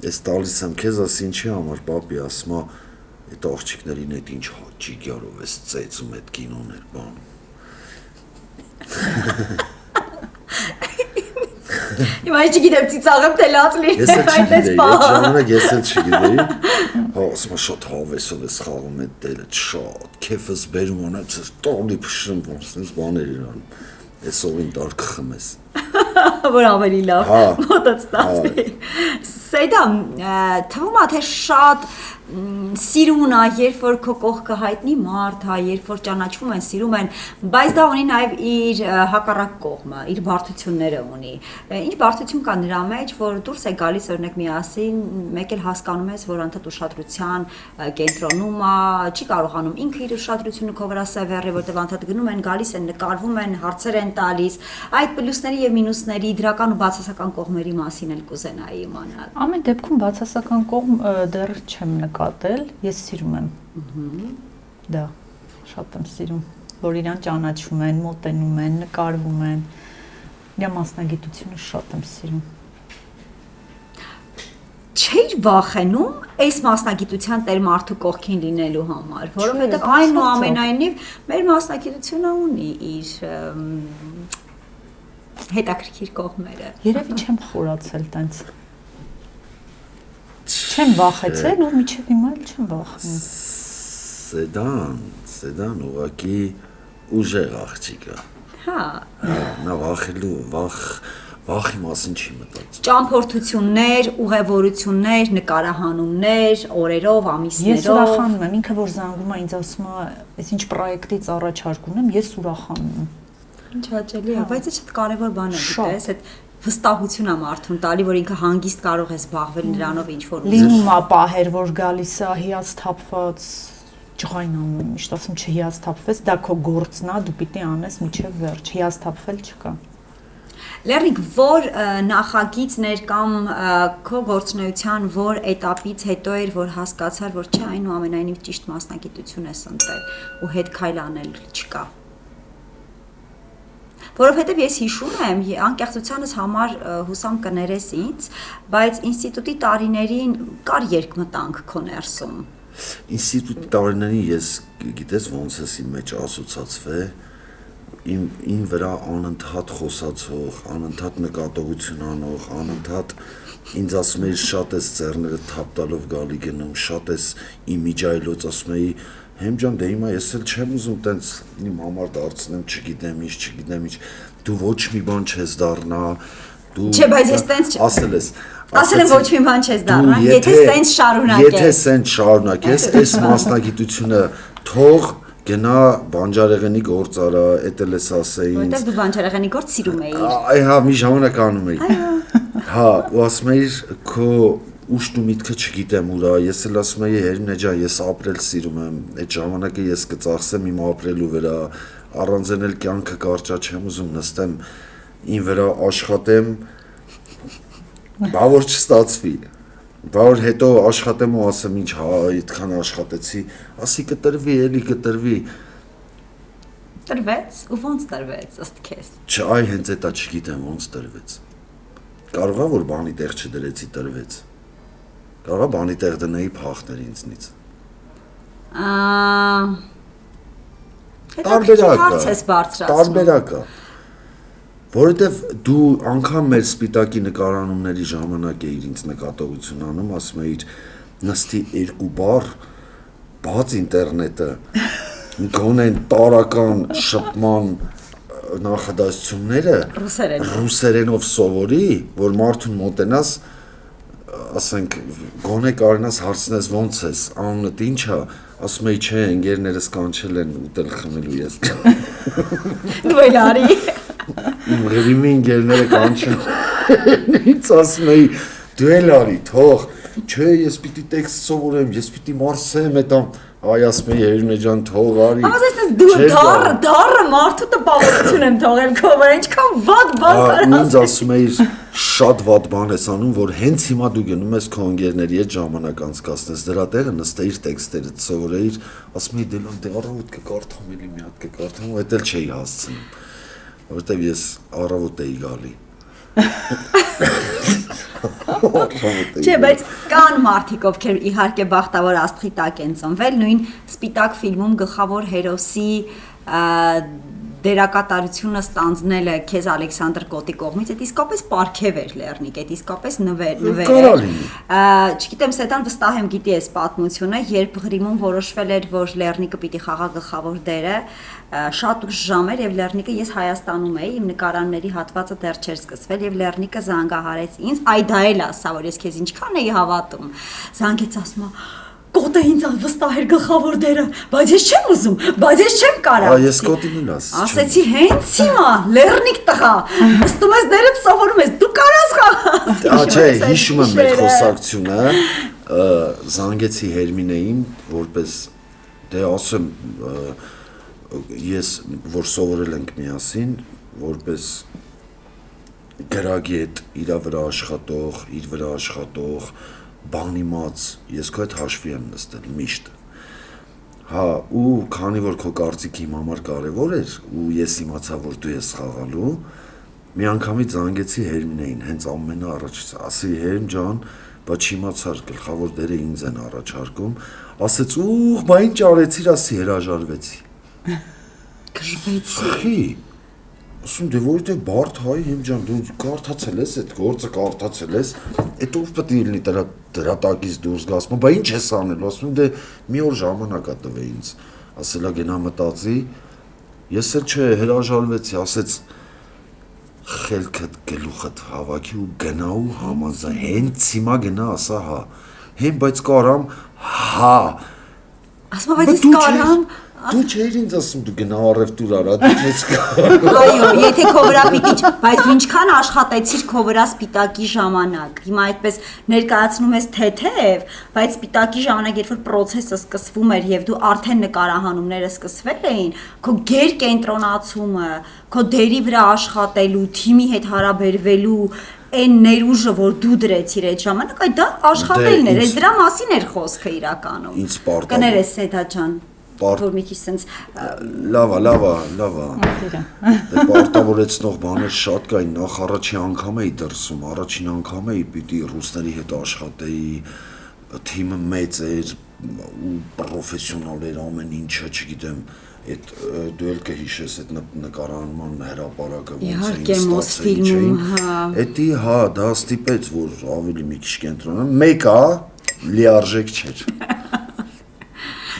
ես տալիս եմ քեզ, աս ինչի համար պապի, ասում է, այդ աղջիկներին այդ ինչ հաճիգյարով ես ծեծում այդ կինոներ, բան։ Հիմա չգիտեմ ծիծաղեմ թե լաց լինի, Ես էլ չգիտեի, այդ ժամանակ ես էլ չգիտեի, հա ասում է շատ հավեսով ես խաղում այդ դերը, շատ քեֆս բերում անած, տալի փշրում, ոնց բաներ էր անում, ես ովին տար կխմես։ Որ ավելի լավ մոտդ ստացվի։ Սեյդամ, թվում է թե շատ սիրուն է, երբ որ քո կողքը հայտնի մարդ է, երբ որ ճանաչվում են, սիրում են, բայց դա ունի նաև իր հակառակ կողմը, իր բարդությունները ունի։ Ինչ բարդություն կա նրա մեջ, որ դուրս է գալիս օրինակ միասին, մեկ էլ հասկանում ես, որ անդադ ուշադրության կենտրոնում է, չի կարողանում ինքը իր ուշադրությունը քո վրա սևեռի, որտեղ անդադ գնում են, գալիս են, նկարվում են, հարցեր են տալիս, այդ պլյուսների եւ մինուսների, դրական ու բացասական կողմերի մասին էլ կուզենայի իմանալ։ Ամեն դեպքում բացասական կողմ դեռ չեմ նկատել, ես սիրում եմ։ Դա շատ եմ սիրում, որ իրան ճանաչում են, մոտենում են, նկարվում են։ Իրա մասնագիտությունը շատ եմ սիրում։ Չէր վախենում այս մասնագիտության տեր մարդու կողքին լինելու համար, որովհետև այնուամենայնիվ մեր մասնագիտությունը ունի իր հետաքրքիր կողմերը։ Երևի չեմ խորացել տենց։ Չեմ վախեցել ու միջև հիմա էլ չեմ վախենում։ Սեդան ուղղակի ուժեղ աղջիկ է։ Հա։ Նա վախի մասին չի մտածում։ Ճամփորդություններ, ուղևորություններ, նկարահանումներ, օրերով, ամիսներով։ Ես ուրախանում եմ, ինքը որ զանգում է ինձ ասում է, «Ես ինչ պրոյեկտից առաջարկ ունեմ», ես ուրախանում եմ։ Ինչ հաճելի է, բայց շատ կարևոր բան է, գիտես, այդ վստահություն է մարդուն տալի, որ ինքը հանգիստ կարող է զբաղվել նրանով ինչ-որ Լինում է պահեր, որ գալիս է հիասթափված, ջղայնանում եմ, միշտ ասում չհիասթափվես, դա քո գործն է, դու պիտի անես մինչև վերջ, հիասթափվել չկա։ Լեռնիկ, որ նախագիծներ կամ քո գործունեության որ этаպից հետո էր, որ հասկացար, որ չէ, այնուամենայնիվ ճիշտ մասնագիտություն ես ընտրել ու հետ քայլ անել չկա։ Որովհետև ես հիշում եմ, անկեղծությանս համար հուսամ կներես ինձ, բայց ինստիտուտի տարիներին կար երկմտանք քո ներսում։ Ինստիտուտի տարիներին ես գիտես ոնց ես իմ մեջ ասոցացվել, իմ վրա անընդհատ խոսացող, անընդհատ նկատողություն անող, անընդհատ ինձ ասում էի շատ ես ձեռները թափ տալով գալի գնում, շատ ես իմիջայլոց ասում էի Հեմ ջան, դե հիմա ես էլ չեմ ուզում տենց իմ համար դարձնեմ, չգիտեմ ինչ, դու ոչ մի բան չես դառնա, դու Չէ, բայց ես տենց ասել ես ասել եմ ոչ մի բան չես դառնա, եթե սենց շարունակես։ Եթե սենց շարունակես, այս մասնագիտությունը թող գնա բանջարեղենի գործ արա, էդ էլ ես ասեի ինձ։ Որտեվ դու բանջարեղենի գործ սիրում էիր։ Այ հա, մի ժամանակ անում էի։ Հա, ու ասում էիր քո ուշտ ու միտքը չգիտեմ ուրա, ես էլ ասում էի Հերմինե ջան, ես ապրել սիրում եմ, այդ ժամանակը ես կծախսեմ իմ ապրելու վրա, առանց էլ կյանքը կարճա չեմ ուզում նստեմ ին վրա աշխատեմ, բա որ չստացվի, բա որ հետո աշխատեմ ու ասեմ ինչ, հա, այդքան աշխատեցի, ասի կտրվի, էլի կտրվի։ Տրվեց, ու ոնց տրվեց, ըստ քեզ։ Չէ, այ հենց էտա չգիտեմ ոնց տրվեց։ Կարող է որ բանի տեղ չդրեցի տրվեց։ Կարող է բանի տեղ դնեի փախներ ինձնից։ Տարբերակը։ Որովհետև դու անգամ մեր սպիտակի նկարանումների ժամանակ էիր ինձ նկատողություն անում, ասում էիր նստի 2 բառ, բաց ինտերնետը, գոնեն տարական շփման նախադասությունները ռուսերենով սովորի, որ մարդուն մոտենաս ասենք գոնե կարենաս հարցնես ոնց ես, անունդ ինչ է, ասում էի չէ, ընկերներս կանչել են ուտել խմելու ես։ Դու էլ արի։ Իմ ռևիմի ընկերները կանչել։ Ինձ ասում էի դու էլ արի, թող, չէ, ես պիտի տեքստ սովորեմ, ես պիտի մարսեմ էտամ, այ ասում էի Հերմինե ջան, թող արի։ Ասես դու դառը մարդու տպավորություն եմ թողել քո վրա, ինչքան վատ բան կարաս։ Ինձ ասում էիր շատ վատ բան ես անում, որ հենց հիմա դու գնում ես քո ընկերների հետ ժամանակ անցկացնես, դրա տեղը նստեիր տեքստերը սովորեիր, ասում էի դե առավոտ կկարդամ էլի մի հատ կկարդամ, ու էդ էլ չէի հասցնում, որովհետև ես առավոտ էի գալի։ Չէ, բայց կան մարդիկ, ովքեր իհարկե բախտավոր աստղի տակ են ծնվել, նույն Սպիտակ ֆիլմում գլխավոր հերոսի դերակատարությունը ստանձնելը քեզ Ալեքսանդր Կոտի կողմից, այդ իսկապես պարգև էր Լեռնիկ, այդ իսկապես նվեր էր։ Չգիտեմ, Սետան վստահ եմ գիտի այս պատմությունը, երբ Ղրիմում որոշվել էր, որ Լեռնիկը պիտի խաղա գլխավոր դերը, շատ ուշ ժամ էր եւ Լեռնիկը ես Հայաստանում էի, իմ նկարանների հատվածը դեռ չէր սկսվել եւ Լեռնիկը զանգահարեց ինձ, այ դա էլ ասա, որ ես քեզ ինչքան էի հավատում։ Զանգեց ասում Կոտը ինձ վստահ էր գլխավոր դերը, բայց ես չեմ ուզում, բայց ես չեմ կարող։ Ես Կոտին էլ ասեցի։ Ասեցի հենց հիմա, Լեռնիկ տղա, նստում ես դերդ սովորում ես, դու կարաս խաղաս։ Չէ, հիշում եմ մեր խոսակցությունը, զանգեցի Հերմինեին, որպես դե ասեմ ես որ սովորել ենք միասին, որպես գրագետ, իր վրա աշխատող, բանիմաց, ես քո հետ հաշվի եմ նստել միշտ։ Հա, ու քանի որ քո կարծիքը իմ համար կարևոր էր, ու ես իմացա, որ դու ես խաղալու, մի անգամից զանգեցի Հերմինեին, հենց ամենաառաջից, ասի Հերմ ջան, բայց չիմացար գլխավոր դերը ինձ են առաջարկում, ասեց ուղ, բա ինչ արեցիր, ասի հրաժարվեցի։ Գժվեցի։ Ասում դե որտե բարդ հայ Հերմ ջան, դու կարդացել ես այդ գործը, կարդացել ես, այդ ով պետք է լինի դրա տակից դուրս գաս, բա ինչ ես անելու, ասում դե մի օր ժամանակ ա տվե ինձ, ասելա գնա մտածի, ես էլ չէ հրաժարվեցի, ասեց խելքդ գլուխդ հավաքի ու գնա ու համաձայն, հենց հիմա գնա ասա հա, հեն բայց կարամ հա, ասում բայց ես կարամ Դու չէիր ինձ ասում դու գնա առևտուր արա, դու ես կա։ Այո, եթե քո վրա պիտի, բայց դու ինչքան աշխատեցիր քո վրա սպիտակի ժամանակ։ Հիմա այդպես ներկայացնում ես թեթև, բայց սպիտակի ժամանակ երբ որ process-ը սկսվում էր եւ դու արդեն նկարահանումները սկսվել էին, քո գերկենտրոնացումը, քո դերի վրա աշխատելու, թիմի հետ հարաբերվելու այն ներուժը, որ դու դրեցիր այդ ժամանակ, այդ դա աշխատելն էր, այս դրա մասին էր խոսքը իրականում։ Ինձ պարտավոր։ Կներես Սեթա ջան, որ մի քիչ sense Լավա։ Դե պարտավորեցնող բաներ շատ կային, նախ առաջին անգամ էի դրսում, առաջին անգամ էի պիտի ռուսների հետ աշխատեի, թիմը մեծ էր ու պրոֆեսիոնալ էր ամեն ինչը, չգիտեմ, այդ դու էլ կհիշես այդ նկարահանման հրապարակը Իհարկե Մոսֆիլմում, Էդի դա ստիպեց, որ ավելի մի քիչ կենտրոնանամ, մեկը լիարժեք չէր։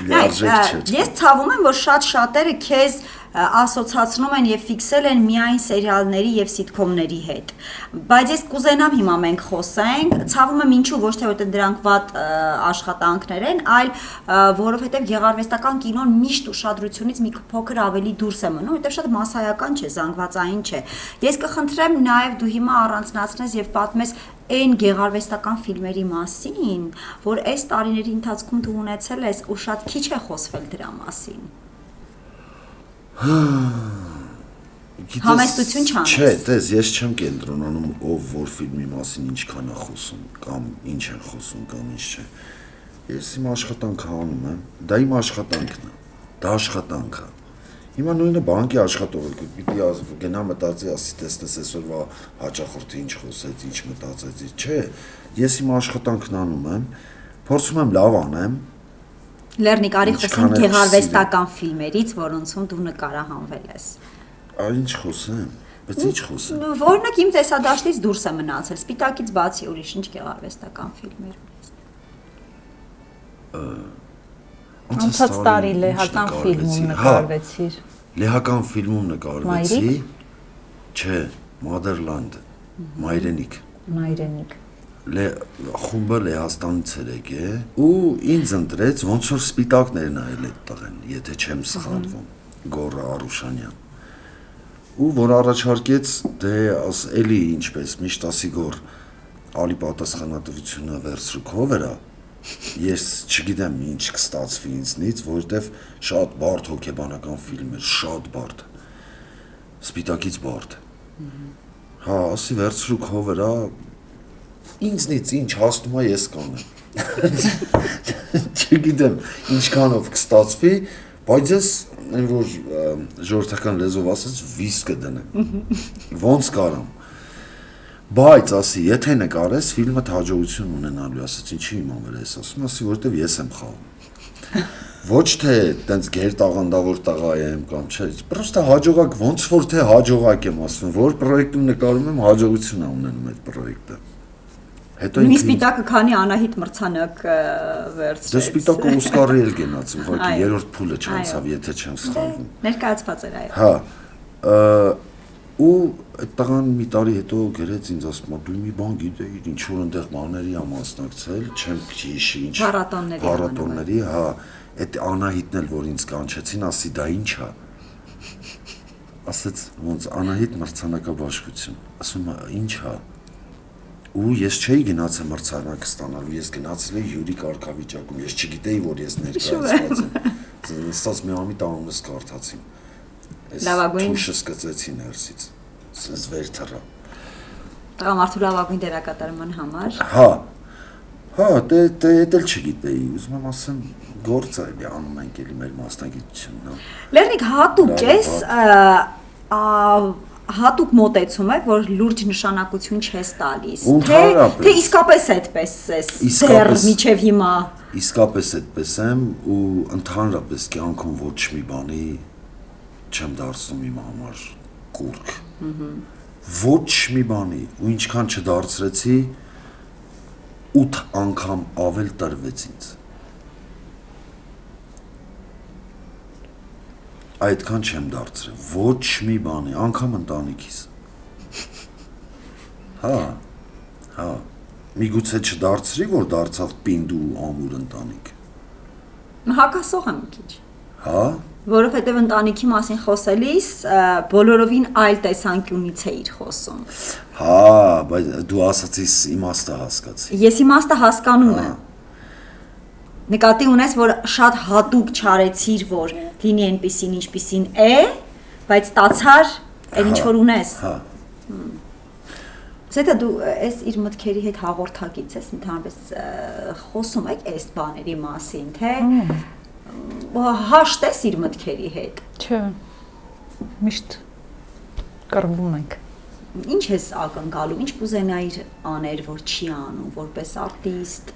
Ես ցավում եմ, որ շատ շատերը քեզ ասոցացնում են եւ ֆիքսել են միայն սերիալների եւ սիթքոմների հետ։ Բայց ես կուզենամ հիմա մենք խոսենք, ցավում եմ ինչու ոչ թե որտեղ դրանք վատ աշխատանքներ են, այլ որովհետեւ գեղարվեստական կինոն միշտ ուշադրությունից մի փոքր ավելի դուրս է մնում, որտեղ շատ մասսայական չէ, զանգվածային չէ։ Ես կխնդրեմ նաեւ դու հիմա առանձնացնես եւ պատմես այն գեղարվեստական ֆիլմերի մասին, որ այս տարիների ընթացքում դու ունեցել ես ու շատ քիչ է խոսվել դրա մասին։ Համեստություն չանես։ Չէ, տես, ես չեմ կենտրոնանում ով որ ֆիլմի մասին ինչքան է խոսում, կամ ինչ են խոսում, կամ ինչ չէ։ Ես իմ աշխատանքը անում եմ, դա իմ աշխատանքն է, դա աշխատանք է։ Հիմա նույնը բանկի աշխատողը պիտի գնա մտածի, ասի տեսնես այսօրվա հաճախորդը ինչ խոսեց, ինչ մտածեց, չէ, ես իմ աշխատանքն անում եմ, փորձում եմ լավ անեմ։ Լեռնիկ, արի խոսենք գեղարվեստական ֆիլմերից, որոնցում դու նկարահանվել ես։ Ինչ խոսեմ, բայց ինչ խոսեմ։ Որոնք իմ տեսադաշտից դուրս է մնացել, Սպիտակից բացի ուրիշ ինչ գեղարվեստական ֆիլմեր։ Անցած տարի լեհական ֆիլմում նկարվեցիր։ Լեհական ֆիլմում նկարվեցի։ Չէ, Motherland, Մայրենիք։ Խումբը Լեհաստանից էր եկել ու ինձ ընտրեց ոնց որ սպիտակներ նայել այդ տղեն, եթե չեմ սխալվում, Գոռա Արուշանյան։ Ու որ առաջարկեց դե էլի ինչպես միշտ ասի Գոռ, ալի պատասխանատվությունը վերցրու քո վրա։ Ես չգիտեմ ինչ կստացվի ինձնից, որովհետև շատ բարդ հոգեբանական ֆիլմ էր, շատ բարդ։ Սպիտակից բարդ։ Հա, ասի վերցրու քո վրա, ինձնից ինչ հասնում է ես կանեմ։ Չգիտեմ ինչքանով կստացվի, բայց ես այն որ ժողովրդական լեզվով ասած վիս կդնեմ։ Ոնց կարամ։ Բայց ասի, եթե նկարես, ֆիլմը հաջողություն ունենալու, ասաց ինչի իմանալ ես, ասում ասի, որովհետև ես եմ խաղում։ Ոչ թե տենց գեր տաղանդավոր տղա եմ կամ չէ, պրոստը հաջողակ, ոնց որ թե հաջողակ եմ ասում, որ պրոյեկտում նկարում եմ, հաջողություն է ունենում այդ պրոյեկտը։ Հետո Մի Սպիտակը քանի Անահիտ մրցանակ վերցրեց։ Դե Սպիտակը Օսկարի էլ գնաց, ուղղակի երրորդ փուլը չանցավ, եթե չեմ սխալվում։ Ներկայացված էր այո։ Հա։ Ու այդ տղան մի տարի հետո գրեց ինձ ասում, դու մի բան գիտեիր, ինչ որ այնտեղ բաների ա մասնակցել, չեմ հիշի ինչ։ Փառատոնների, հա, այդ Անահիտն էլ որ ինձ կանչեցին, ասի դա ինչ է։ Ասեց ոնց Անահիտ մրցանակաբաշխություն, ասում ինչ է։ Ու ես չէի գնացել մրցանակը ստանալու, ես գնացել էի հյուրի կարգավիճակում, ես չգիտեի որ ես ներկայացված եմ։ Ստաց մի ամի տանունս կարդացին։ Լավագույն թուշը սկծեցի ներսից, սենց վեր թռա։ Տղամարդու լավագույն դերակատարման համար։ Հա, դե էլ չգիտեի, ուզում եմ ասեմ, գործ է էլի անում ենք էլի մեր մասնագիտությունն, հա։ Լեռնիկ հատուկ ես, հատուկ մոտեցում է, որ լուրջ նշանակություն չես տալիս, թե իսկապես այդպես ես, դեռ միջև հիմա։ Իսկապես այդպես եմ ու ընդհանրապես կյանքում ոչ մի բանի չեմ դարձնում իմ համար կուրք։ Ոչ մի բանի, ու ինչքան չդարձրեցի, 8 անգամ ավել տրվեց ինձ։ Այդքան չեմ դարձրել, ոչ մի բանի, անգամ ընտանիքիս։ Հա, միգուցե չդարձրի, որ դարձավ պինդ ու ամուր ընտանիք։ Հակասող եմ մի քիչ։ Հա, Որովհետև ընտանիքի մասին խոսելիս բոլորովին այլ տեսանկյունից էիր խոսում։ Հա, բայց դու ասացիս իմաստը հասկացի։ Ես իմաստը հասկանում եմ։ Նկատի ունես, որ շատ հատուկ չարեցիր, որ լինի այնպեսին, ինչպեսին է, բայց ստացար այն ինչ որ ունես։ Հա։ Սա դու այս իր մտքերի հետ հաղորդակից ես, ընդհանրապես խոսում եք այս բաների մասին, թե հաշտես իր մտքերի հետ։ Չէ։ Միշտ կռվում ենք։ Ինչ ես ակնկալում, ինչ կուզենայիր աներ, որ չի անում, որպես արտիստ։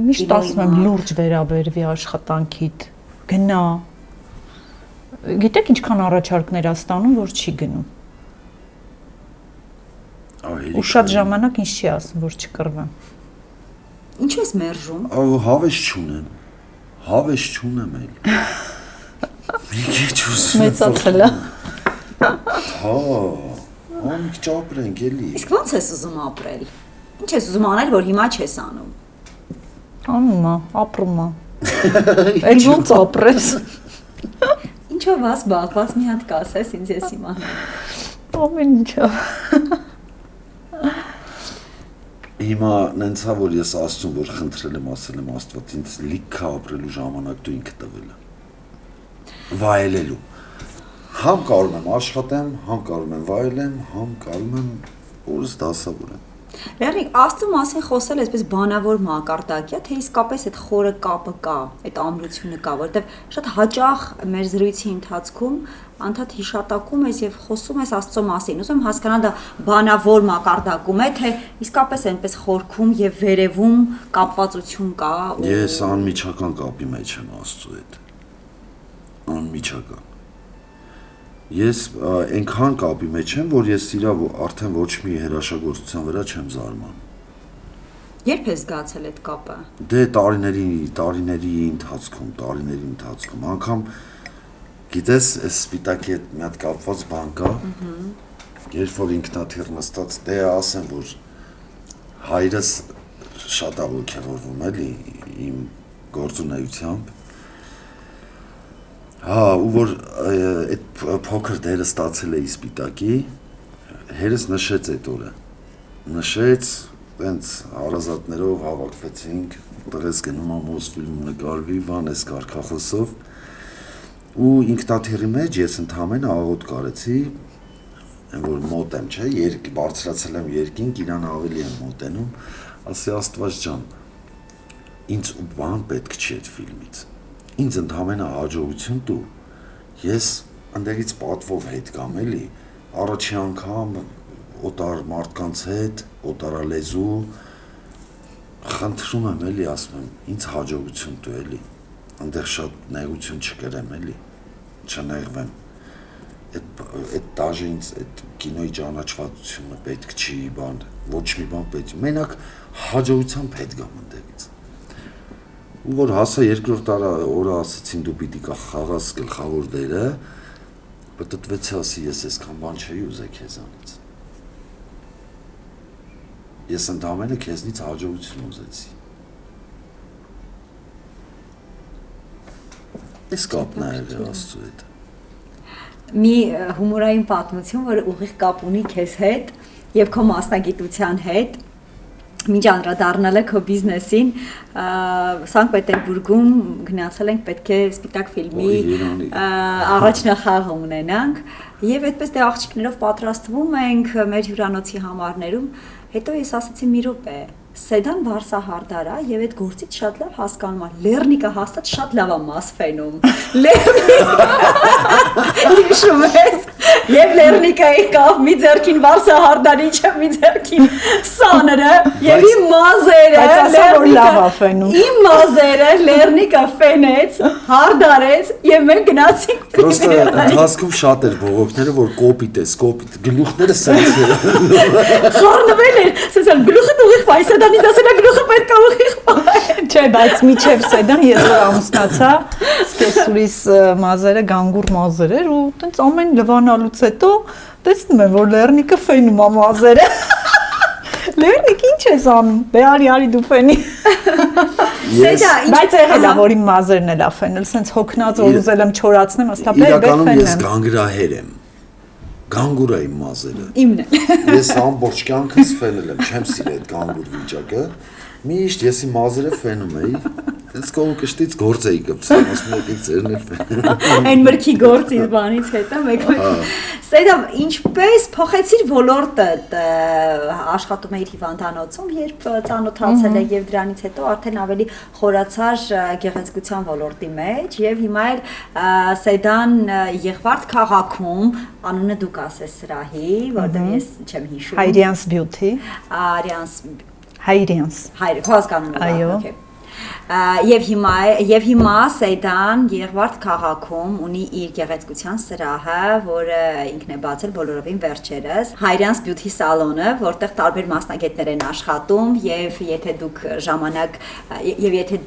Միշտ ասում եմ լուրջ վերաբերվի աշխատանքիդ, գնա։ Գիտեք ինչքան առաջարկներ ա ստանում, որ չի գնում։ Ու շատ ժամանակ ինչ չի ասում, որ չկռվեմ։ Ինչ ես մերժում։ Հավես չունեմ։ Հավես չունեմ էլ։ Մի քիչ ուզում եմ։ Մեծացել է։ Հա, մի քիչ ապրենք էլի։ Իսկ ո՞նց ես ուզում ապրել։ Ինչ ես ուզում անել, որ հիմա չես անում։ Անում ա, ապրում ա։ Էլ ոնց ապրես։ Ինչով ես զբաղված մի հատ կասես, ինձ ես իմանում։ Ամեն ինչով։ Հիմա նենց է, որ ես ասում, որ խնդրել եմ, ասել եմ Աստված ինձ լիքը ապրելու ժամանակ դու ինքը տվել է։ Վայելելու։ Համ կարող եմ աշխատեմ, համ կարող եմ վայելեմ, համ կարող եմ օրս դասավորեմ։ Լեռնիկ, Աստծո մասին խոսել այսպես բանավոր մակարդակի, թե իսկապես այդ խորը կապը կա, այդ ամրությունը կա, որովհետև շատ հաճախ մեր զրույցի ընթացքում անդադ հիշատակում ես եւ խոսում ես Աստծո մասին։ Ուզում եմ հասկանալ դա բանավոր մակարդակում է, թե իսկապես այնպես խորքում եւ վերևում կապվածություն կա։ Ես անմիջական կապի մեջ եմ Աստծո հետ։ Անմիջական։ Ես այնքան կապի մեջ եմ, որ ես իրա արդեն ոչ մի հրաշագործության վրա չեմ զարմանում։ Երբ ես զգացել այդ կապը։ Դե տարիների ընթացքում, անգամ գիտես, այս սպիտակի հետ մի հատ կապված բան կա։ Երբ որ ինքնաթիռ նստած, դե ասեմ, որ հայրս շատ է ոգևորվում էլի իմ գործունեությամբ։ Հա, ու որ այդ փոքր դերը ստացել էի սպիտակի, հերս նշեց այդ օրը։ Նշեց, տենց հարազատներով հավաքվեցինք, տղես գնում ա Մոսֆիլմ նկարվի, Վանես կարգախոսով, ու ինքնաթիռի մեջ ես ընդհանրապես աղոտ կարեցի, որ մոտ եմ, չէ, բարձրացել եմ երկինք, իրան ավելի եմ մոտենում, ասի Աստված ջան, ինձ բան պետք չի այդ ֆիլմից։ Ինձ ընդհանրապես հաջողություն տու, ես ընդերից պատվով հետ կամ էլի, առաջի անգամ օտար մարդկանց հետ, օտարալեզու, խնդրում եմ էլի, ասում եմ, ինձ հաջողություն տու էլի, ընդեղ շատ նեղություն չկրեմ էլի, չնեղվեմ, այդ դաժե ինձ այդ կինոյի ճանաչվածությունը պետք չի, բան, ոչ մի բան պետք, մենակ հաջողությամբ հետ գամ ընդերից։ Ու որ հասա երկրորդ օրը ասացին դու պիտի խաղաս գլխավոր դերը, պատտվեցի ասի ես այսքան բան չէի ուզել քեզանից։ Ես ընդամենը քեզնից հաջողություն ուզեցի։ Այս կապն է Աստծո հետ։ Մի հումորային պատմություն, որ ուղիղ կապ ունի քեզ հետ եւ քո մասնագիտության հետ։ Մինչ անդրադառնալը քո բիզնեսին, Սանկտ Պետերբուրգում գնացել ենք պետք է սպիտակ ֆիլմի առաջնախաղ ունենանք եւ այդպես դե աղջիկներով պատրաստվում ենք մեր հյուրանոցի համարներում, հետո ես ասացի մի րոպե, Սեդան Բարսահարդար է եւ այդ գործից շատ լավ հասկանում եմ, Լեռնիկը հաստատ շատ լավ է մասֆենում։ Հիշում ես, եւ Լեռնիկը եկավ մի ձեռքին Բարսահարդարի, մի ձեռքին Սաները եւ իմ մազերը, իմ մազերը Լեռնիկը ֆենեց, հարդարեց եւ մենք գնացինք։ Պրոստը ընթացքում շատ էր բողոքները, որ կոպիտ գլուխները սենց էր։ Խառնվել էր, ասեցան գլուխը ուղիղ պայս Սեդանից ասել է գլուխը պետք է ուղիղ պահել։ Չէ, բայց միջև Սեդան ես որ ամուսնացա, սկեսուրիս մազերը գանգուր մազեր էր ու տենց ամեն լվանալուց հետո տեսնում եմ, որ Լեռնիկը ֆենում ա մազերը։ Լեռնիկ ինչ ես անում։ Բե արի դու ֆենի։ Սեդա, Բայց եղել է որ իմ մազերն էլ ափենել, սենց հոգնած որ ուզել եմ չորացնեմ, ասա բեր իրականում ես ֆենեմ։ գանգրահեր եմ։ Գանգուր է իմ մազերը։ իմն է։ Ես ամբողջ կյանքս ֆենել եմ, չեմ սիրել այդ գանգուր վիճակը։ Միշտ ես իմ մազերը ֆենում էի։ Ես կողմ կշտից գործ էի կպցնում, ասում եք ձերն էլ ֆեն։ Այն մրգի գործից բանից հետո մեկ Սեդա, ինչպես փոխեցիր ոլորտը աշխատում էիր հիվանդանոցում, երբ ծանոթացել եք եւ դրանից հետո արդեն ավելի խորացար գեղեցկության ոլորտի մեջ եւ հիմա էլ Սեդան Եղվարդ քաղաքում անունը դուք ասես սրահի, որտեղ ես չեմ հիշում։ Հայրյանս Beauty, Հայրյանս։ Հայր, հասկանում եմ, Այո։ օքեյ։ Եվ հիմա Սեդան Եղվարդ քաղաքում ունի իր գեղեցկության սրահը, որը ինքն է բացել բոլորովին վերջերս, Հայրյանս Beauty Salon-ը, որտեղ տարբեր մասնագետներ են աշխատում եւ եթե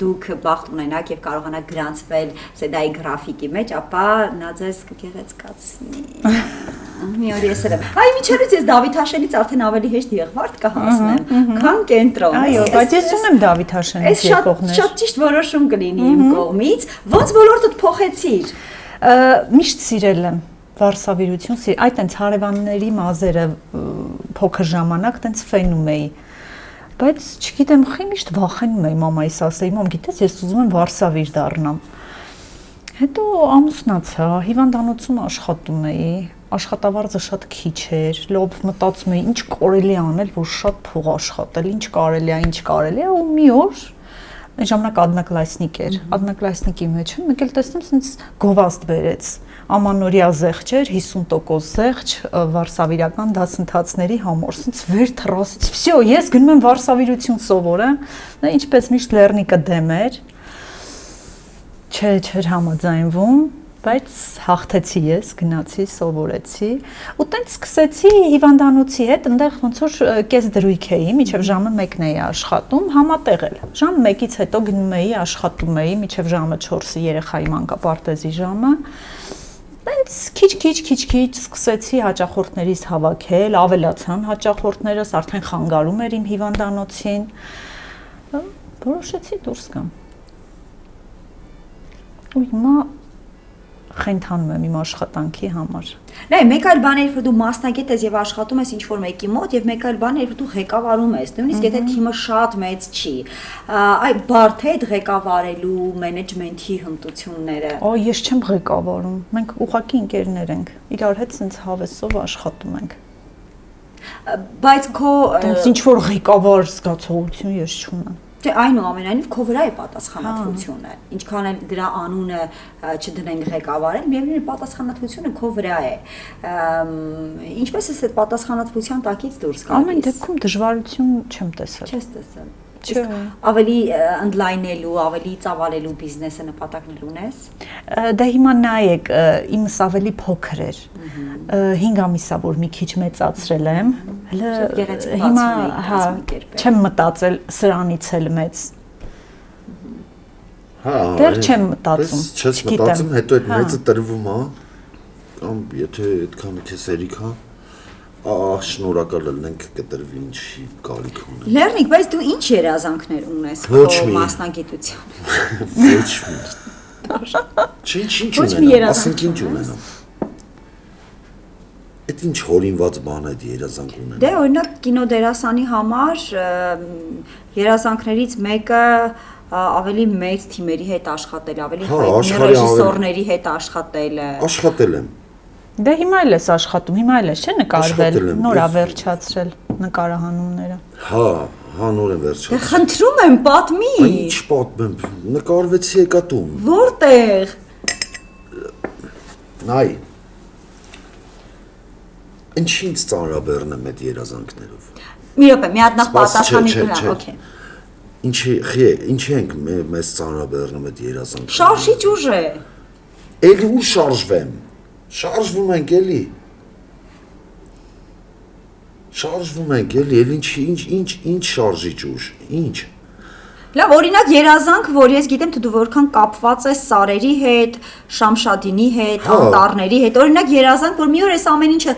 դուք բախտ ունենաք եւ կարողանաք գրանցվել Սեդայի գրաֆիկի մեջ, ապա նա ձեզ կգեղեցկացնի։ Մի օր ես եմ։ Այ միջերից ես Դավիթ Հաշենից արդեն ավելի հեշտ Եղվարդ կհասնեմ, քան կենտրոն։ Այո, բայց ես ունեմ Դավիթ Հաշենից եկողներ։ Շատ ճիշտ որոշում կլինի իմ կողմից։ Ոնց ոլորտդ փոխեցիր։ Միշտ սիրել եմ վարսավիրություն, այդ տենց հարևանների մազերը փոքր ժամանակ տենց ֆենում էի։ Բայց չգիտեմ, խի միշտ վախենում էի մամայիս ասեի, մամ, գիտես, ես ուզում եմ վարսավիր դառնամ։ Հետո ամուսնացա, հիվանդանոցում աշխատում էի, աշխատավարձը շատ քիչ էր, լավ մտածում էի, ինչ կարելի անել, որ շատ փող աշխատել, ինչ կարելի է, ու մի օր այն ժամանակ ադնակլասնիկ էր, ադնակլասնիկի մեջ մեկ էլ տեսնում սենց գովազդ բերեց, ամանորյա զեղչ էր, 50% զեղչ վարսավիրական դասընթացների համար, սենց վեր թռասից, վсё, ես գնում եմ վարսավիրություն սովորեմ, դա ինչպես միշտ լեռնիկը դեմ էր, չէր համաձայնվում, բայց հաղթեցի ես, գնացի, սովորեցի, ու տենց սկսեցի հիվանդանոցի հետ, այնտեղ ոնց որ կես դրույք էի, մինչև ժամը 1-ն էի աշխատում, համատեղ էլ։ Ժամը 1-ից հետո գնում էի, աշխատում էի, մինչև ժամը 4-ը երեխայի մանկապարտեզի ժամը։ Տենց քիչ սկսեցի հաճախորդներից հավաքել, ավելացան հաճախորդներս, արդեն խանգարում էր իմ հիվանդանոցին։ Որոշեցի դուրս գամ։ Ու հիմա խենթանում եմ իմ աշխատանքի համար։ Նայ, մեկ այլ բան է, երբ դու մասնագետ ես եւ աշխատում ես ինչ-որ մեկի մոտ, եւ մեկ այլ բան է, երբ դու ղեկավարում ես, նույնիսկ եթե թիմը շատ մեծ չի։ Այ բարդ է ղեկավարելու մենեջմենթի հմտությունները։ Օ, ես չեմ ղեկավարում։ Մենք ուղղակի ընկերներ ենք։ Իրար հետ սենց հավեսով աշխատում ենք։ Բայց քո Տենց ինչ որ ղեկավար զգացողություն ես չունեմ։ Թե այնուամենայնիվ քո վրա է պատասխանատվությունը։ Ինչքան էլ դրա անունը չդնենք ղեկավարել, միևնույն պատասխանատվությունը քո վրա է։ Ինչպես է այդ պատասխանատվության տակից դուրս գալիս։ Ամեն դեպքում դժվարություն չեմ տեսել։ Չես տեսել։ Չէ։ Ավելի ընդլայնելու, ավելի ծավալելու բիզնեսը նպատակներ ունես։ Դա հիմա նայեք, իմս ավելի փոքր էր։ 5 ամիս է որ մի քիչ մեծացրել եմ։ Հիմա հա չեմ մտածել սրանից էլ մեծ։ Հա, դեռ չեմ մտածում։ Չես մտածում, հետո այդ մեծը տրվում է, կամ եթե այդքան քեզ երիք է, շնորհակալ ենք կտրվի ինչի կարիք ունի։ Լեռնիկ, բայց դու ինչ երազանքներ ունես քո մասնագիտությամբ։ Ոչ մի։ Ինչ ունենամ, ասենք ինչ ունենամ։ Այդ ինչ հորինված բան է երազանք ունենամ։ Դե օրինակ կինոդերասանի համար երազանքներից մեկը ավելի մեծ թիմերի հետ աշխատել, ավելի հայտնի ռեժիսորների հետ աշխատելը։ Աշխատել եմ։ Դե հիմա էլ ես աշխատում, հիմա էլ ես չէ նկարվել, նոր է վերջացրել նկարահանումները։ Հա, նոր եմ վերջացրել։ Դե խնդրում եմ, պատմի։ Ինչ պատմեմ, նկարվեցի եկա տուն։ Որտեղ։ Նայ։ Ինչի՞ց ծանրաբեռնեմ այդ երազանքներով։ Մի րոպե, մի հատ նախ պատասխանի դրա, օքեյ։ Ինչի ենք մեզ ծանրաբեռնում այդ երազանքները։ Շարժիչ ուժ է։ Էլի ու շարժվեմ։ Շարժվում ենք էլի։ Շարժվում ենք էլի, ինչ շարժիչ ուժ, ինչ։ Լավ, օրինակ երազանք, որ ես գիտեմ թե դու որքան կապված ես Սարերի հետ, Շամշադինի հետ, անտառների հետ։ Օրինակ երազանք, որ մի օր այս ամեն ինչը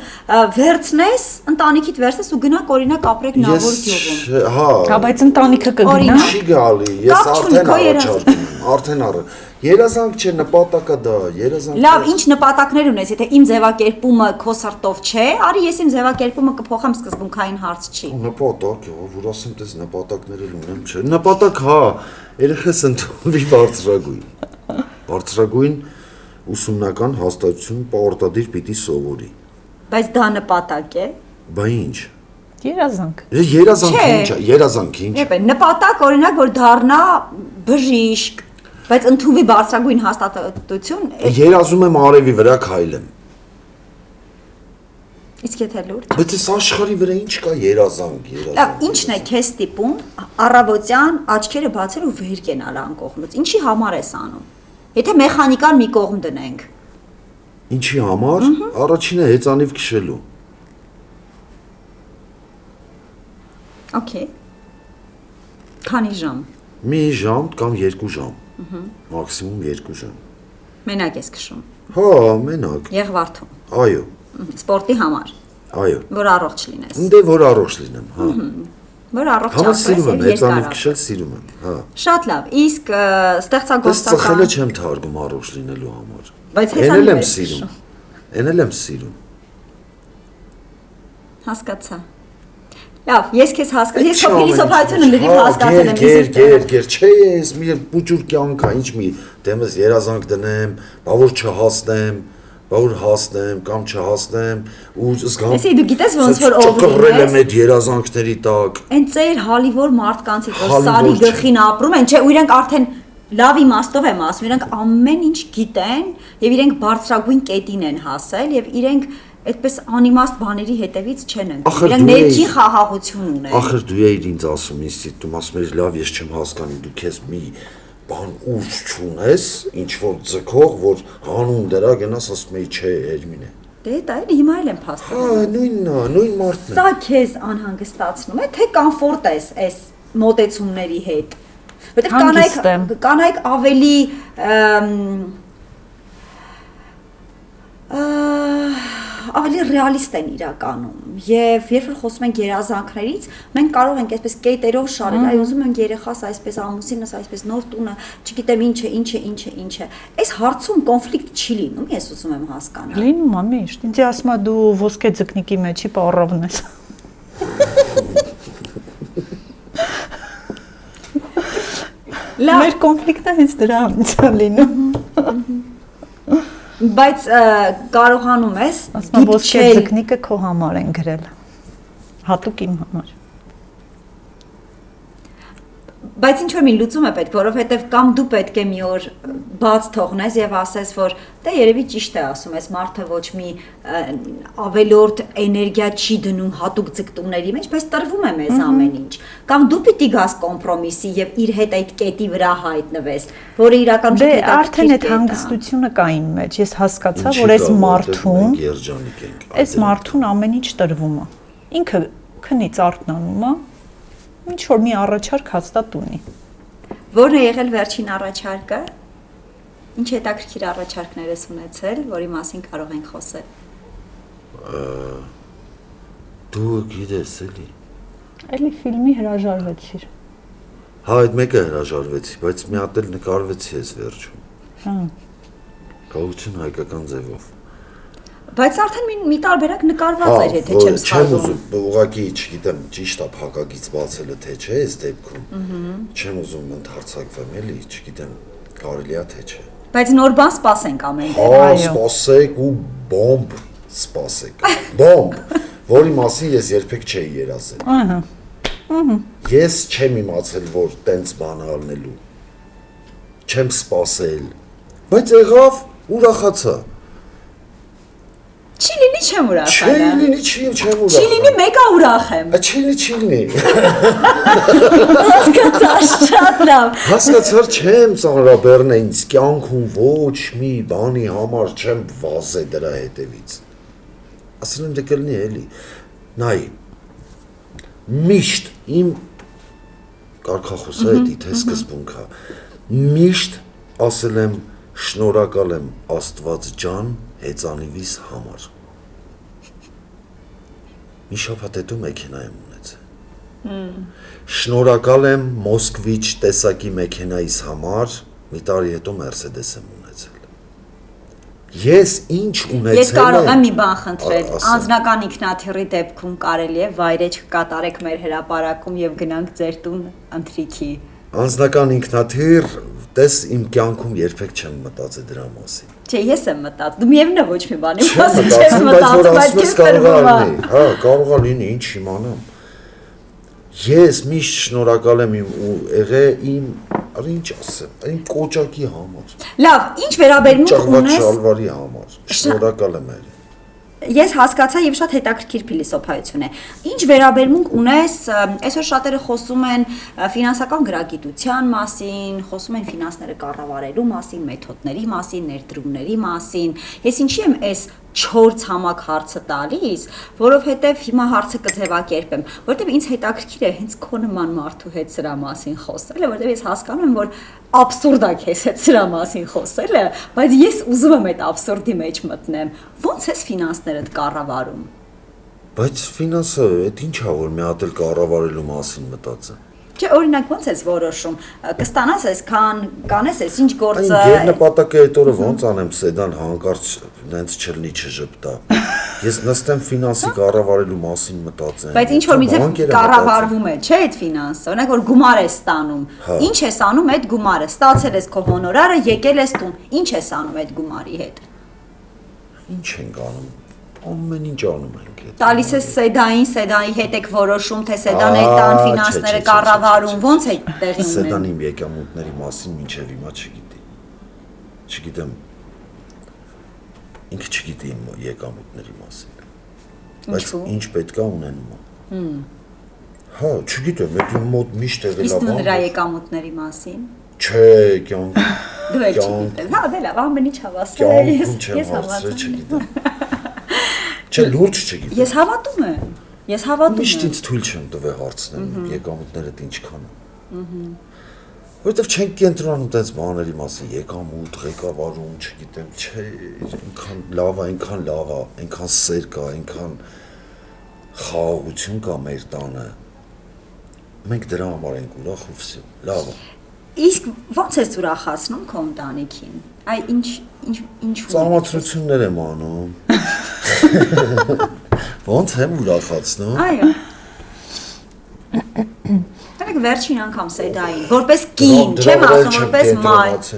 վերցնես, ընտանիքիդ վերցնես ու գնաք օրինակ ապրեք Նավոր գյուղում։ Հա, բայց ընտանիքը կգնա։ Չի գալի, ես արդեն երազանք չէ, նպատակը դա, երազանք։ Լավ, ինչ նպատակներ ունես, եթե իմ ձևակերպումը քո սրտով չէ, արի ես իմ ձևակերպումը կփոխեմ, սկզբունքային հարց չի։ Նպատակ, որ ասեմ, դες նպատակներ ունեմ, չէ։ Նպատակ, հա, երեխես ընդունվի բարձրագույն։ Բարձրագույն ուսումնական հաստատություն պարտադիր պիտի սովորի։ Բայց դա նպատակ է։ Բա ինչ։ Երազանք։ Երազանք ինչ է, երազանք ինչ։ Եփե, նպատակ օրինակ որ դառնա բժիշկ, բայց ընդունվի բարձրագույն հաստատություն։ Երազում եմ արևի վրա քայլեմ։ Իսկ եթե լուրջ։ Բայց այս աշխարհի վրա ինչ կա երազանք։ Լավ, ինչն է քեզ տիպում առավոտյան աչքերը բացել ու վեր կենալ անկողնուց։ Ինչի համար ես անում։ Եթե մեխանիկան մի կողմ դնենք։ Ինչի համար։ Առաջինը հեծանիվ քշելու։ Okay։ Քանի ժամ։ Մի ժամ կամ 2 ժամ։ Մաքսիմում 2 ժամ։ Մենակ ես քշում։ Հա, մենակ։ Եղվարդում։ Այո։ Սպորտի համար։ Այո։ Որ առողջ լինես։ Դե որ առողջ լինեմ, հա։ Որ առողջ Համա սիրում եմ, ես հեծանիվ քշել սիրում եմ, հա։ Շատ լավ։ Իսկ Ես ծխելը ստեղծագործական չեմ թարգում առողջ լինելու համար։ Բայց Էնել եմ ես սիրում։ Էնել եմ սիրում։ Հասկացա։ Լավ, ես քեզ հասկացա։ Ես քո փիլիսոփայությունը լրիվ հասկացել եմ։ Գեր, չէ, ես մի փուճուր կյանք է, ինչ մի դեմս երազանք դնեմ, բա որ չհասնեմ, բա որ հասնեմ կամ չհասնեմ ու զգամ։ Էսի դու գիտես ոնց որ ով ճկռել եմ այդ երազանքների տակ։ Այն ծեր հալիվոր մարդկանցից, որ սարի գլխին ապրում են, չէ, ու իրենք արդեն լավ իմաստով եմ ասում, իրենք ամեն ինչ գիտեն եւ իրենք բարձրագույն կետին են հասել եւ իրենք այդպես անիմաստ բաների հետևից չեն ընկնում։ Իրենք ներքին խաղաղություն ունեն։ Ախր դու էիր ինձ ասում ինստիտուտում, ասում ես լավ, ես չեմ հասկանում, դու քեզ մի բան ուժ չունես, ինչ որ ձգող, որ հանուն դրա գնաս ասում էի, չէ, Էրմին է։ Դե դա էլ հիմա էլ եմ փաստում։ Հա, նույնն է, նույն մարդն է։ Սա քեզ անհանգստացնում է, թե կոմֆորտ ես այս մոտեցումների հետ։ Որտեվ կանայք ավելի ավելի ռեալիստ են իրականում եւ երբ որ խոսում ենք երազանքներից մենք կարող ենք այսպես կետերով շարել այ ուզում ենք երեխաս այսպես ամուսինս այսպես նոր տունը չգիտեմ ինչ է այս հարցում կոնֆլիկտ չի լինում ես ուզում եմ հասկանալ լինում է միշտ ինձ ասում է դու ոսկե ձկնիկի մեջի պարավն ես լավ մեր կոնֆլիկտը հենց դրանից է լինում Բայց կարողանում ես ոսկե ձկնիկը քո համար են գրել հատուկ իմ համար Բայց ինչ որ մի լուծում է պետք, որովհետև կամ դու պետք է մի օր բաց թողնես եւ ասես, որ դե երևի ճիշտ է ասում, այս մարդը ոչ մի ավելորդ էներգիա չի դնում հատուկ ձգտումների մեջ, բայց տրվում է մեզ ամեն ինչ։ Կամ դու պիտի գաս կոմպրոմիսի եւ իր հետ այդ կետի վրա հայտնվես, որը իրականում դե արդեն այդ հանգստությունը կա իմ մեջ, ես հասկացա, որ այս մարդուն ամեն ինչ տրվում է։ Ինքը քնից արթնանում է ինչ որ մի առաջարկ հաստատ ունի։ Որն է եղել վերջին առաջարկը։ Ինչ հետաքրքիր առաջարկներ ես ունեցել, որի մասին կարող ենք խոսել։ Դու գիտես էլի։ Էլի ֆիլմի հրաժարվեցիր։ Հա, այդ մեկը հրաժարվեցի, բայց մի հատ էլ նկարվեցի ես վերջում։ Հա։ Գաղություն հայկական ձևով։ Բայց արդեն մի տարբերակ նկարված էր, եթե չեմ սխալվում։ Չեմ ուզում, ուղղակի, չգիտեմ, ճիշտ է փակագից բացելը թե չէ, այս դեպքում։ Չեմ ուզում ընդհարցակվեմ, էլի, չգիտեմ, կարելի է թե չէ։ Բայց նոր բան սպասենք ամեն դեպքում։ Հա, սպասեք ու բոմբ սպասեք։ Բոմբ, որի մասին ես երբեք չէի երազել։ Ահա։ Ես չեմ իմացել, որ տենց բան ալնելու։ Չեմ սպասել։ Բայց եղավ, ուրախացա։ Չի լինի չեմ ուրախանա։ Չի լինի չեմ ուրախանա։ Չի լինի մեկա ուրախ եմ։ Չի լինի։ Հասկացա, շատ լավ։ Հասկացար չեմ ծանրաբեռնե ինձ կյանքում ոչ մի բանի համար չեմ վազե դրա հետևից։ Ասել եմ դե կլինի էլի։ Նայ։ Միշտ իմ կարգախոսը է, թե սկզբունքա։ Միշտ ասել եմ շնորհակալ եմ Աստված ջան հեծանիվիս համար։ Մի շաբաթ հետո մեքենա եմ ունեցել։ Շնորհակալ եմ Մոսկվիչ տեսակի մեքենայիս համար, մի տարի հետո Mercedes եմ ունեցել։ Ես ինչ ունեցել եմ։ Ես կարող եմ մի բան խնդրել։ Անձնական ինքնաթիռի դեպքում կարելի է վայրեջք կատարեք մեր հրապարակում եւ գնանք ձեր տուն ընթրիքի։ Անձնական ինքնաթիռ, տես իմ կյանքում երբեք չեմ մտածել դրա մասին։ Չէ, ես եմ մտածում։ Դու միևնույն է ոչ մի բանի Չեմ մասին չես մտածում, բայց որ մտածում, բայց ասում ես քեզ տրվում է։ հա, կարող է լինի, ինչ իմանամ։ Ես միշտ շնորհակալ եմ իմ ու եղել իմ, ինչ ասեմ, իմ կոճակի համար։ Լավ, ինչ վերաբերմունք Ճաղված ունես։ շալվարի համար։ Շնորհակալ եմ երի։ Ես հասկացա եւ շատ հետաքրքիր փիլիսոփայություն է։ Ինչ վերաբերմունք ունես, այսօր շատերը խոսում են ֆինանսական գրագիտության մասին, խոսում են ֆինանսները կառավարելու մասին, մեթոդների մասին, ներդրումների մասին։ Ես ինչի եմ այս 4 համակ հարցը տալիս, որովհետև հիմա հարցը կձևակերպեմ, որովհետև ինձ հետաքրքիր է հենց քո նման մարդու հետ սրա մասին խոսելը, որովհետև ես հասկանում եմ, որ աբսուրդ է քեզ հետ սրա մասին խոսելը, բայց ես ուզում եմ այդ աբսուրդի մեջ մտնեմ։ Ո՞նց ես ֆինանսներդ կառավարում։ Բայց ֆինանսը, այդ ինչ է որ մի հատ էլ կառավարելու մասին մտածեմ։ Չէ, օրինակ ո՞նց ես որոշում։ Կստանաս այսքան, կանես այս ինչ գործը։ Այն գերնպատակը այդ օրը ո՞նց անեմ սեդան հանկարծ նենց չլնի չժպտա։ Ես նստեմ ֆինանսի կառավարելու մասին մտածեմ։ Բայց ինչ որ մի ձև կառավարվում է, չէ՞ այդ ֆինանսը։ Օրինակ որ գումար ես ստանում։ Ինչ ես անում այդ գումարը։ Ստացել ես քո հոնորարը, եկել ես տուն։ Ինչ ես անում այդ գումարի հետ։ Ինչ ենք անում։ Ամեն ինչ անում ենք այդ։ Տալիս ես սեդային, սեդայի հետ եք որոշում, թե սեդան է տան ֆինանսները կառավարում, ոնց է տեղի ունենում։ Սեդանի իմ եկամուտների մասին մինչև հիմա չգիտի։ Չգիտեմ։ Ինքը չգիտի իմ եկամուտների մասին։ Բայց ինչ պետք է ունենում։ Հա, չգիտեմ, այդ իմ մոտ միշտ եղել է։ Իսկ դու նրա եկամուտների մասին։ Չէ, կյանք։ Դու էլ չգիտես։ Հա, դե լավ, ամեն ինչ հավասար է։ Ես հավատում։ Չէ, լուրջ չգիտեմ։ Ես հավատում եմ։ Ես հավատում եմ։ Միշտ ինձ թույլ չեմ տվել հարցնել եկամուտներդ ինչքան է։ Որտեվ չենք կենտրոնում տես բաների մասին, եկամուտ, ղեկավարում, չգիտեմ, չէ, այնքան լավ է, այնքան սեր կա, այնքան խաղաղություն կա մեր տանը։ Մենք դրա համար ենք ուրախ ու վсё, լավ է։ Իսկ ո՞նց ես ուրախացնում քո ընտանիքին։ Այ ինչ Ծամացություններ եմ անում։ Ոնց եմ ուրախացնում։ Այո։ Այնեք վերջին անգամ սեդային, որպես կին, չեմ ասում որպես մայր։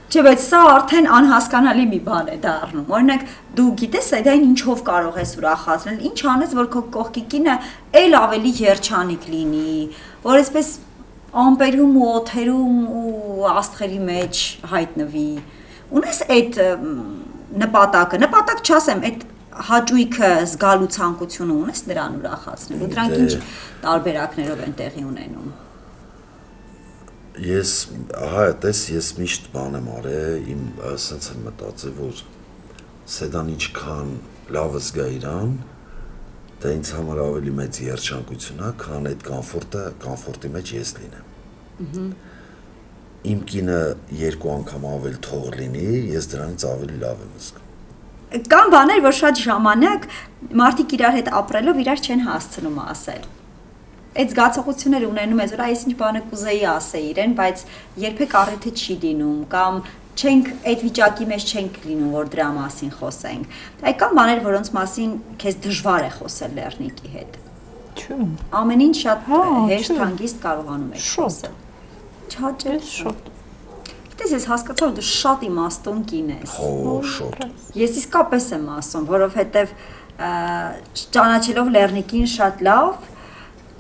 Չէ, բայց սա արդեն անհասկանալի մի բան է դառնում։ Օրինակ, դու գիտես սեդային ինչով կարող ես ուրախացնել, ինչ անես, որ քո կողքի կինը այլ ավելի երջանիկ լինի, որ այսպես ամպերում ու օթերում ու աստղերի մեջ հայտնվի։ Ունես այդ նպատակը, նպատակ չասեմ, այդ հաճույքը, զգալու ցանկությունը ունես նրան ուրախացնելու։ Դրանք ինչ տարբերակներով են տեղի ունենում։ Ես, ահա, ես միշտ բան եմ արել, իմ ասենց եմ մտածել, որ սեդան ինչքան լավ զգա իրան, դա ինձ համար ավելի մեծ երջանկություն է, քան այդ կոմֆորտի մեջ ես լինեմ։ Իմ կինը 2 անգամ ավել թող լինի, ես դրանից ավելի լավ եմ զգում։ Կան բաներ, որ շատ ժամանակ մարդիկ իրար հետ ապրելով իրար չեն հասցնում ասել։ Այդ զգացողությունները ունենում ես, որ այս ինչ բանը կուզեի ասեի իրեն, բայց երբեք առիթը չի լինում, կամ չենք այդ վիճակի մեջ չենք լինում, որ դրա մասին խոսենք։ Այ կան բաներ, որոնց մասին քեզ դժվար է խոսել լեռնիկի հետ։ Չէ։ Ամեն ինչ շատ Հա, հեշտ չէ։ հանգիստ կարողանում եք խոսել։ Չհաճել Շոտ։ Գիտես, ես հասկացա, որ դու շատ իմաստուն կին ես։ Հո, շոտ։ Ես իսկապես եմ ասում, որովհետև ճանաչելով լեռնիկին շատ լավ,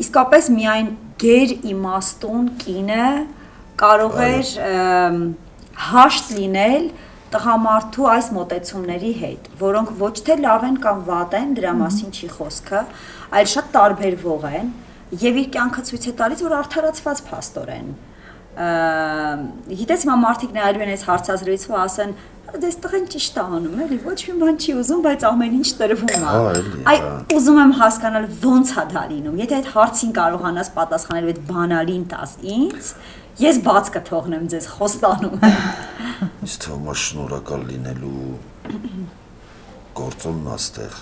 իսկապես միայն գեր իմաստուն կինը կարող էր հաշտ լինել տղամարդու այս մոտեցումների հետ, որոնք ոչ թե լավ են կամ վատ են, դրա մասին չի խոսքը, այլ շատ տարբերվող են եւ իր կյանքը ցույց է տալիս, որ արդարացված փաստորեն։ Գիտես, հիմա մարդիկ նայելու են այս հարցազրույցը ու ասեն, Դեստեղ են ճիշտ անում, էլի, ոչ մի բան չի ուզում, բայց ամեն ինչ տրվում է։ էլի, Այ ուզում եմ հասկանալ ոնց է դա լինում։ Եթե այդ հարցին կարողանաս պատասխանել այդ բանալին տաս ինձ, ես բաց կթողնեմ ձեզ խոստանում եմ։ Ինձ թվում է շնորհակալ լինելու գործոնն աստեղ,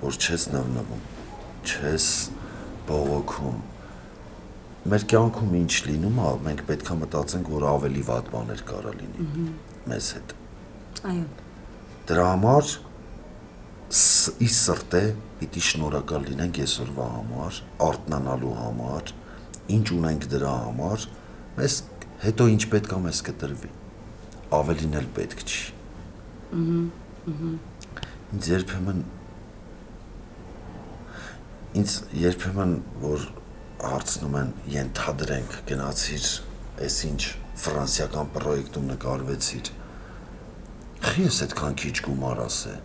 որ չես նվնվում, չես բողոքում։ Մեր կյանքում ինչ լինում է, մենք պետք է մտածենք, որ ավելի վատ բաներ կարա լինի մեզ հետ։ Այո։ Դրա համար ի սրտե պիտի շնորհակալ լինենք այսօրվա համար, արթնանալու համար, ինչ ունենք դրա համար, մեզ հետո ինչ պետք է մեզ կտրվի, ավելին էլ պետք չի։ Ինձ երբեմն որ հարցնում են ենթադրենք գնացիր այս ինչ ֆրանսիական պրոյեկտում նկարվեցիր, խի ես այդքան քիչ գումար ասե,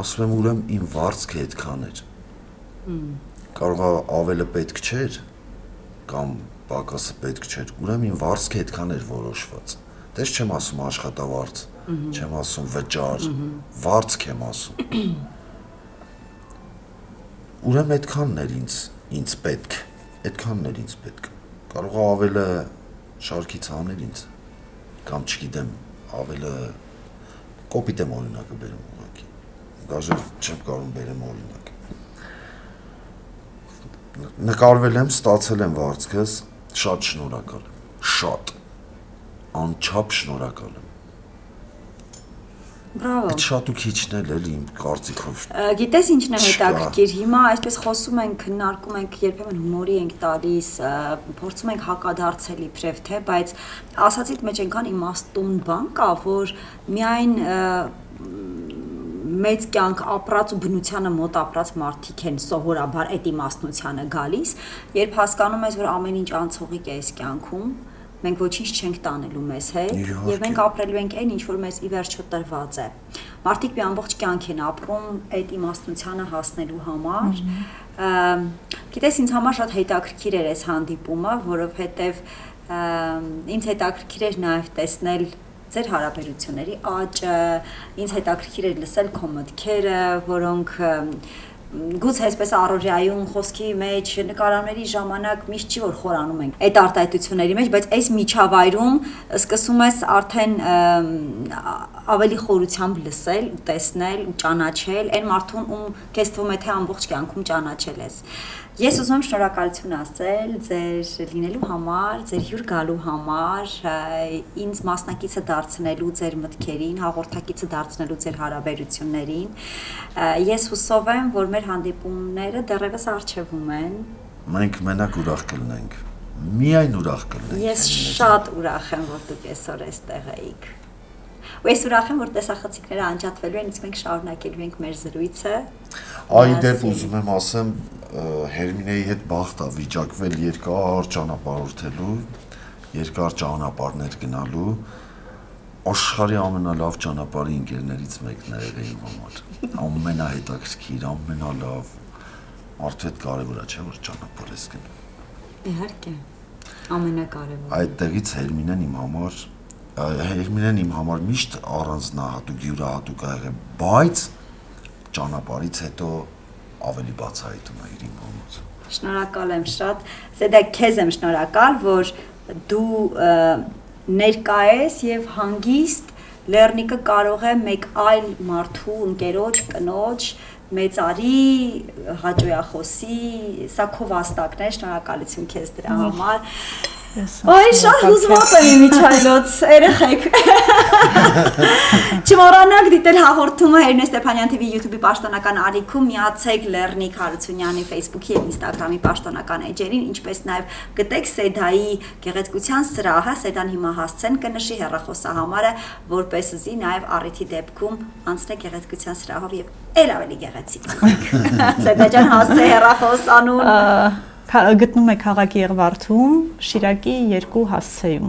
ասում եմ ուրեմն իմ վարձքը այդքան էր, կարող է ավելը պետք չէր, կամ պակասը պետք չէր, ուրեմն իմ վարձքը այդքան էր որոշված, դες չեմ ասում աշխատավարձ, չեմ ասում վճար, վարձք եմ ասում, ուրեմն այդքանն էր ինձ պետք, այդքանն էր ինձ պետք, կարող է ավելը շարքից աներ ինձ, կամ չգիտեմ, ավելը կոպիտ եմ օրինակը բերում ուղղակի, դաժե չեմ կարող բերեմ օրինակ, նկարվել եմ, ստացել եմ վարձքս, շատ շնորհակալ եմ, շատ, անչափ շնորհակալ եմ, Բրավո։ այդ շատ ու քիչն էլ էլի իմ կարծիքով, Գիտես ինչն է հետաքրքիր, հիմա այսպես խոսում ենք, քննարկում ենք, երբեմն հումորի ենք տալիս, փորձում ենք հակադարձել իբրև թե, բայց ասածիդ մեջ այնքան իմաստուն բան կա, որ միայն մեծ կյանք ապրած ու բնությանը մոտ ապրած մարդիկ են սովորաբար այդ իմաստնությանը գալիս, երբ հասկանում ես, որ ամեն ինչ անցողիկ է այս կյանքում, մենք ոչինչ չենք տանելու մեզ հետ, եւ մենք ապրելու ենք այն, ինչ որ մեզ ի վերջո տրված է։ Մարդիկ մի ամբողջ կյանք են ապրում այդ իմաստնությանը հասնելու համար։ Գիտես, ինձ համար շատ հետաքրքիր էր այս հանդիպումը, որովհետեւ ինձ հետաքրքիր էր նաեւ տեսնել ձեր հարաբերությունների աճը, ինձ հետաքրքիր էր լսել քո մտքերը, որոնք գուցե այսպես առօրյայում խոսքի մեջ նկարանների ժամանակ միշտ չի որ խորանում ենք այդ արտահայտությունների մեջ, բայց այս միջավայրում սկսում ես արդեն ավելի խորությամբ լսել, տեսնել ու ճանաչել այն մարդուն, ում քեզ թվում է թե ամբողջ կյանքում ճանաչել ես։ Ես ուզում եմ շնորհակալություն ասել ձեր լինելու համար, ձեր հյուր գալու համար, ինձ մասնակիցը դարձնելու ձեր մտքերին, հաղորդակիցը դարձնելու ձեր հարաբերություններին։ Ես հուսով եմ, որ մեր հանդիպումները դեռևս առջևում են։ մենք մենակ ուրախ կլինենք, միայն ուրախ կլինենք։ Ես շատ ուրախ եմ, որ դուք այսօր այստեղ եք։ Ու ես ուրախ եմ, որ տեսախցիկները անջատվելու են, իսկ մենք շարունակելու ենք մեր զրույցը։ Այ դեպ ուզում եմ ասեմ, Հերմինեի հետ բախտ է վիճակվել երկար ճանապարհորդելու, երկար ճանապարհներ գնալու, աշխարհի ամենալավ ճանապարհի ընկերներից մեկն է իմ համար։ Ամենահետաքրքիր, ամենալավ, մարդու հետ կարևոր է, չէ՞ որ ճանապարհ ես գնում։ Իհարկե, ամենակարևորը։ Այդտեղից Հերմինեն իմ համար միշտ առանձնահատուկ, յուրահատուկ է եղել, բայց ճանապարհից հետո ավելի բացահայտում է իր համար։ Շնորհակալ եմ շատ։ Սեդա քեզ եմ շնորհակալ, որ դու ներկա ես եւ հանգիստ Լեռնիկը կարող է մեկ այլ մարդու, ընկերոջ, կնոջ, մեծարի, հաճոյախոսի, սա քո վաստակն է, շնորհակալություն քեզ դրա համար։ Այ շատ հուզված եմ Միչայլոց, երեխեք։ Չմոռանաք դիտել հաղորդումը Հերմինե Ստեփանյան TV YouTube-ի պաշտոնական ալիքում, միացեք Լեռնիկ Հարությունյանի Facebook-ի եւ Instagram-ի պաշտոնական էջերին, ինչպես նաեւ գտեք Սեդայի գեղեցկության սրահը, Սեդան հիմա հասցեն կնշի հեռախոսահամարը, որպեսզի նաեւ առիթի դեպքում անցնեք գեղեցկության սրահով եւ ել ավելի գեղեցիկ լինեք։ Սեդա ջան, հասցե հեռախոս անուն։ Գտնում եք քաղաքի Եղվարդում, Շիրակի 2 հասցեում,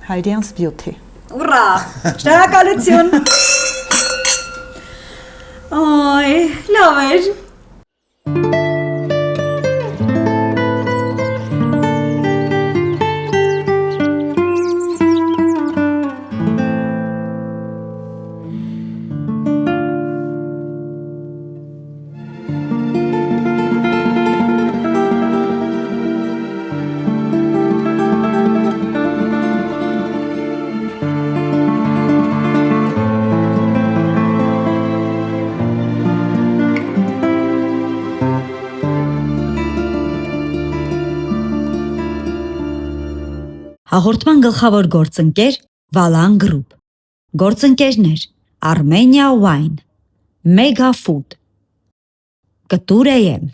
Հայրյանց Beauty։ Ուրա! Շնորհակալություն։ Այ, լավ էր։ Հաղորդման գլխավոր գործընկեր Valan Group, գործընկերներ Armenia Wine, Mega Food, Կտուր AM